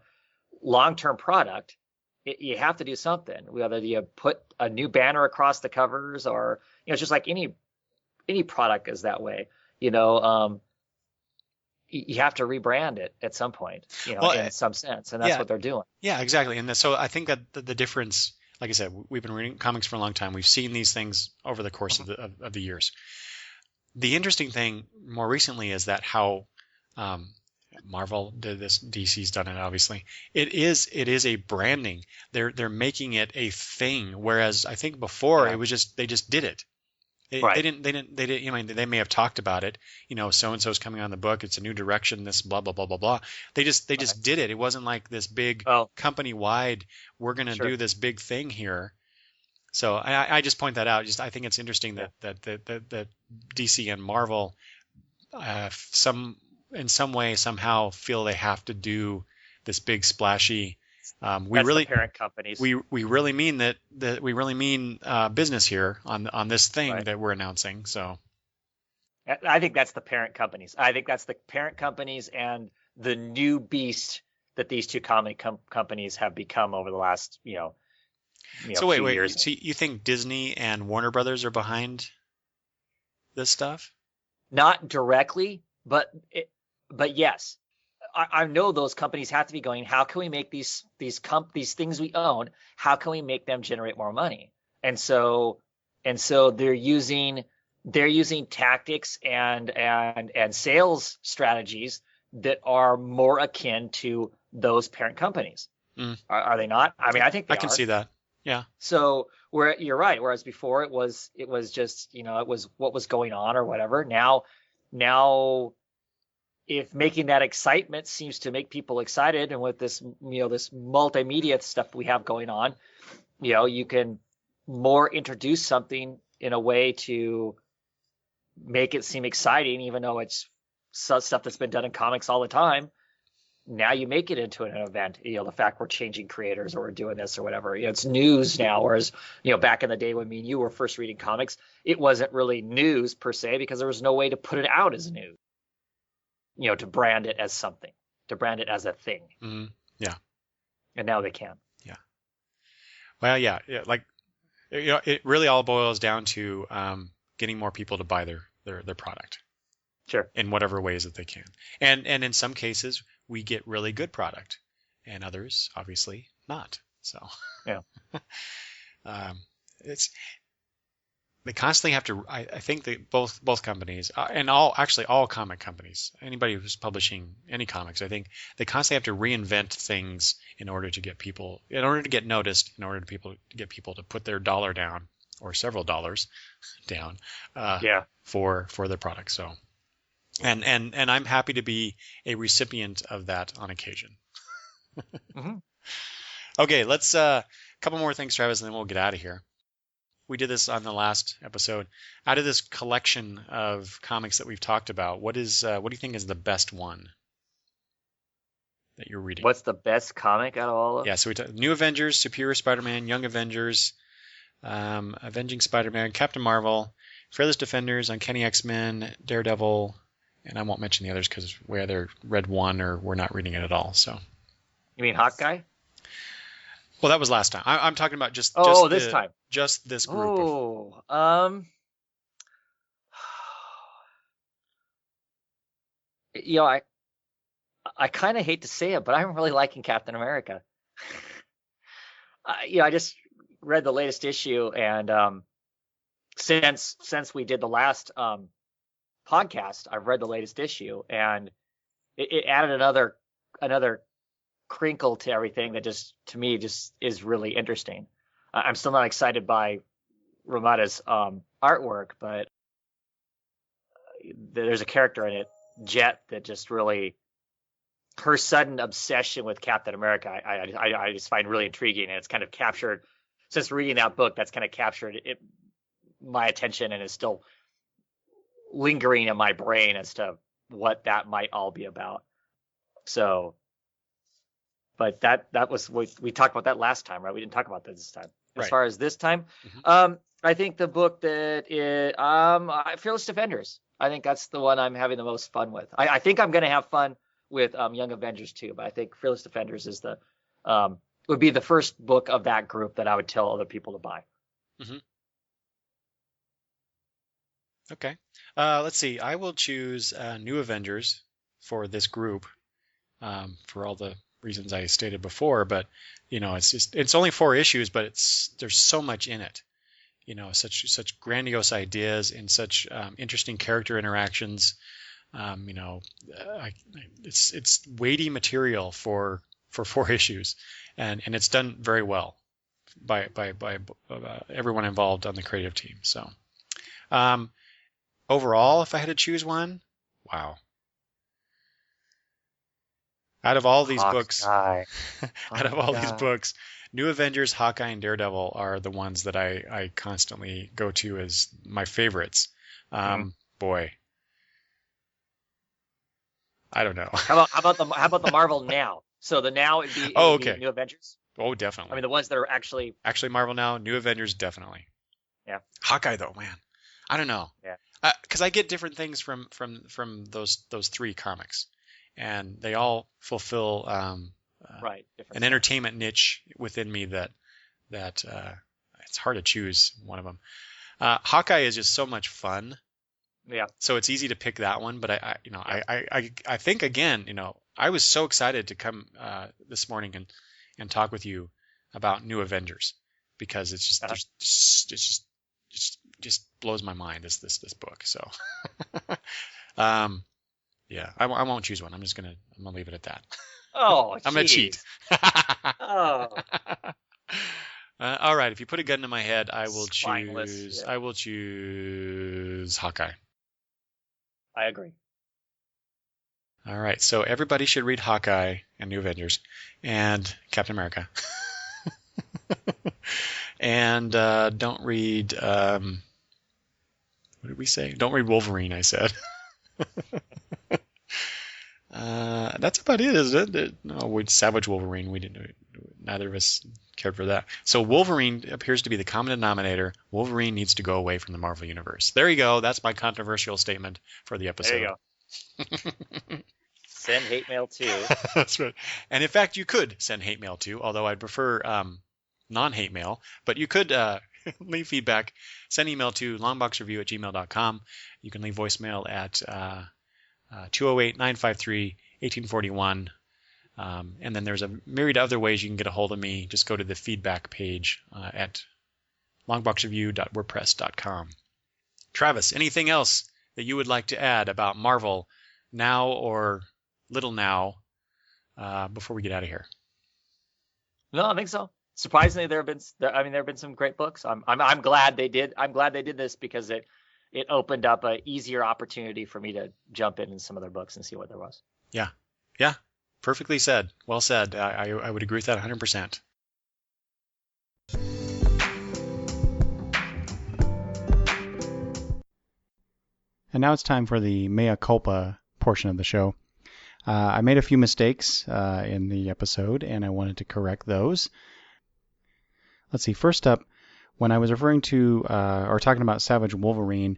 product, you have to do something. Whether you put a new banner across the covers or, it's just like any product is that way, you have to rebrand it at some point, in some sense. And that's what they're doing.
Yeah, exactly. And so I think that the difference, like I said, we've been reading comics for a long time. We've seen these things over the course of the years. The interesting thing more recently is that how Marvel did this, DC's done it, obviously. It is a branding. They're making it a thing. Whereas I think before it was they just did it. They didn't. I mean, they may have talked about it. So and so's coming on the book. It's a new direction. This blah blah blah blah blah. They just did it. It wasn't like this big company wide. We're gonna do this big thing here. So I just point that out. I think it's interesting that DC and Marvel, in some way somehow feel they have to do this big splashy.
That's the parent companies.
We really mean that we really mean business here on this thing that we're announcing. So
I think that's the parent companies. I think that's the parent companies and the new beast that these two comic companies have become over the last
so wait,
years.
So you think Disney and Warner Brothers are behind this stuff?
Not directly, but yes. I know those companies have to be going, how can we make these things we own, how can we make them generate more money? And so they're using tactics and sales strategies that are more akin to those parent companies. Are they not? I mean, I think they
I can see that. Yeah.
So you're right. Whereas before it was just, it was what was going on or whatever. Now if making that excitement seems to make people excited, and with this, this multimedia stuff we have going on, you can more introduce something in a way to make it seem exciting, even though it's stuff that's been done in comics all the time. Now you make it into an event, the fact we're changing creators or we're doing this or whatever, it's news now. Whereas, back in the day when me and you were first reading comics, it wasn't really news per se, because there was no way to put it out as news. To brand it as something, to brand it as a thing.
Mm-hmm. Yeah.
And now they can.
Yeah. Well, yeah. Like, it really all boils down to getting more people to buy their product.
Sure.
In whatever ways that they can. And in some cases, we get really good product, and others, obviously, not. So.
Yeah.
They constantly have to. I think that both companies and all comic companies, anybody who's publishing any comics, I think they constantly have to reinvent things in order to get noticed, in order to get people to put their dollar down or several dollars down. For their product. So, and I'm happy to be a recipient of that on occasion.
Mm-hmm.
Okay, let's a couple more things, Travis, and then we'll get out of here. We did this on the last episode. Out of this collection of comics that we've talked about, what do you think is the best one that you're reading?
What's the best comic out of all of them?
Yeah, so we talked New Avengers, Superior Spider-Man, Young Avengers, Avenging Spider-Man, Captain Marvel, Fearless Defenders, Uncanny X-Men, Daredevil, and I won't mention the others because we either read one or we're not reading it at all. So.
You mean Hawkeye?
Well, that was last time. I'm talking about just
this time.
Just this group.
I kind of hate to say it, but I'm really liking Captain America. I just read the latest issue, and since we did the last podcast, I've read the latest issue, and it added another crinkle to everything that just to me just is really interesting. I'm still not excited by Ramada's artwork, but there's a character in it, Jet, that just really, her sudden obsession with Captain America, I just find really intriguing, and it's kind of captured, since reading that book, that's kind of captured my attention and is still lingering in my brain as to what that might all be about. So, but that was, we talked about that last time, right? We didn't talk about that this time. As far as this time, I think the book that Fearless Defenders, I think that's the one I'm having the most fun with. I think I'm going to have fun with Young Avengers too, but I think Fearless Defenders is would be the first book of that group that I would tell other people to buy.
Mm-hmm. Okay. Let's see. I will choose New Avengers for this group for all the reasons I stated before, but it's only 4 issues, but there's so much in it. Such grandiose ideas and such interesting character interactions. It's weighty material for 4 issues, and it's done very well by everyone involved on the creative team. So Overall, if I had to choose one, wow. Out of all these books,
Hawkeye.
out of all these
Hawkeye.
books, New Avengers, Hawkeye, and Daredevil are the ones that I constantly go to as my favorites. Boy, I don't know.
How about the Marvel Now? So the Now would be,
Oh,
would be
okay.
New Avengers.
Oh,
I
definitely.
mean, the ones that are actually.
Actually, Marvel Now, New Avengers, definitely.
Yeah.
Hawkeye, though, man, I don't know.
Yeah.
Because I get different things from those three comics, and they all fulfill
Right.
an entertainment niche within me that it's hard to choose one of them. Hawkeye is just so much fun.
Yeah.
So it's easy to pick that one, but I think again, I was so excited to come this morning and talk with you about New Avengers because it's just blows my mind this book. So yeah, I won't choose one. I'm gonna leave it at that.
Oh,
I'm gonna cheat.
Oh.
All right. If you put a gun to my head, I will
Spineless,
choose.
yeah.
I will choose Hawkeye.
I agree.
All right. So everybody should read Hawkeye and New Avengers and Captain America. And don't read. What did we say? Don't read Wolverine. I said. That's about it, isn't it? No, with Savage Wolverine, we didn't. Neither of us cared for that. So Wolverine appears to be the common denominator. Wolverine needs to go away from the Marvel Universe. There you go. That's my controversial statement for the episode.
There you go. Send hate mail too.
That's right. And in fact, you could send hate mail too, although I'd prefer non-hate mail. But you could leave feedback. Send email to longboxreview@gmail.com. You can leave voicemail at 208-953-1841. And then there's a myriad of other ways you can get a hold of me. Just go to the feedback page at longboxreview.wordpress.com. Travis, anything else that you would like to add about Marvel now or little now before we get out of here?
No, I think so. Surprisingly, there have been some great books. I'm glad they did. I'm glad they did this because it opened up an easier opportunity for me to jump in some other books and see what there was.
Yeah. Yeah. Perfectly said. Well said. I would agree with that 100%. And now it's time for the mea culpa portion of the show. I made a few mistakes in the episode, and I wanted to correct those. Let's see. First up, when I was referring to or talking about Savage Wolverine,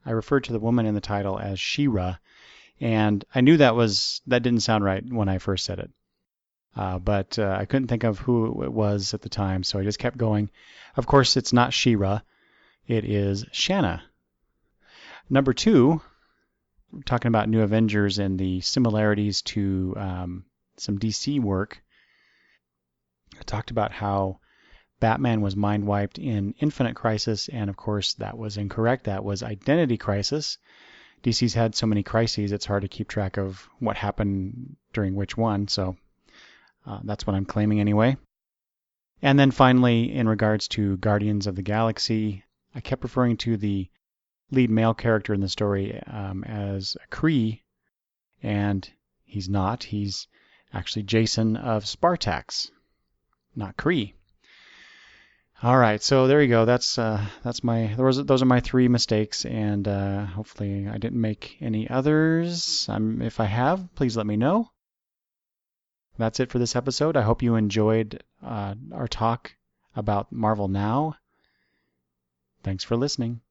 I referred to the woman in the title as She-Ra, and I knew that didn't sound right when I first said it. But I couldn't think of who it was at the time, so I just kept going. Of course, it's not She-Ra. It is Shanna. Number two, we're talking about New Avengers and the similarities to some DC work. I talked about how Batman was mind-wiped in Infinite Crisis, and of course that was incorrect. That was Identity Crisis. DC's had so many crises, it's hard to keep track of what happened during which one, so that's what I'm claiming anyway. And then finally, in regards to Guardians of the Galaxy, I kept referring to the lead male character in the story as a Kree, and he's not. He's actually Jason of Spartax, not Kree. All right, so there you go. Those are my three mistakes, and hopefully I didn't make any others. If I have, please let me know. That's it for this episode. I hope you enjoyed our talk about Marvel Now. Thanks for listening.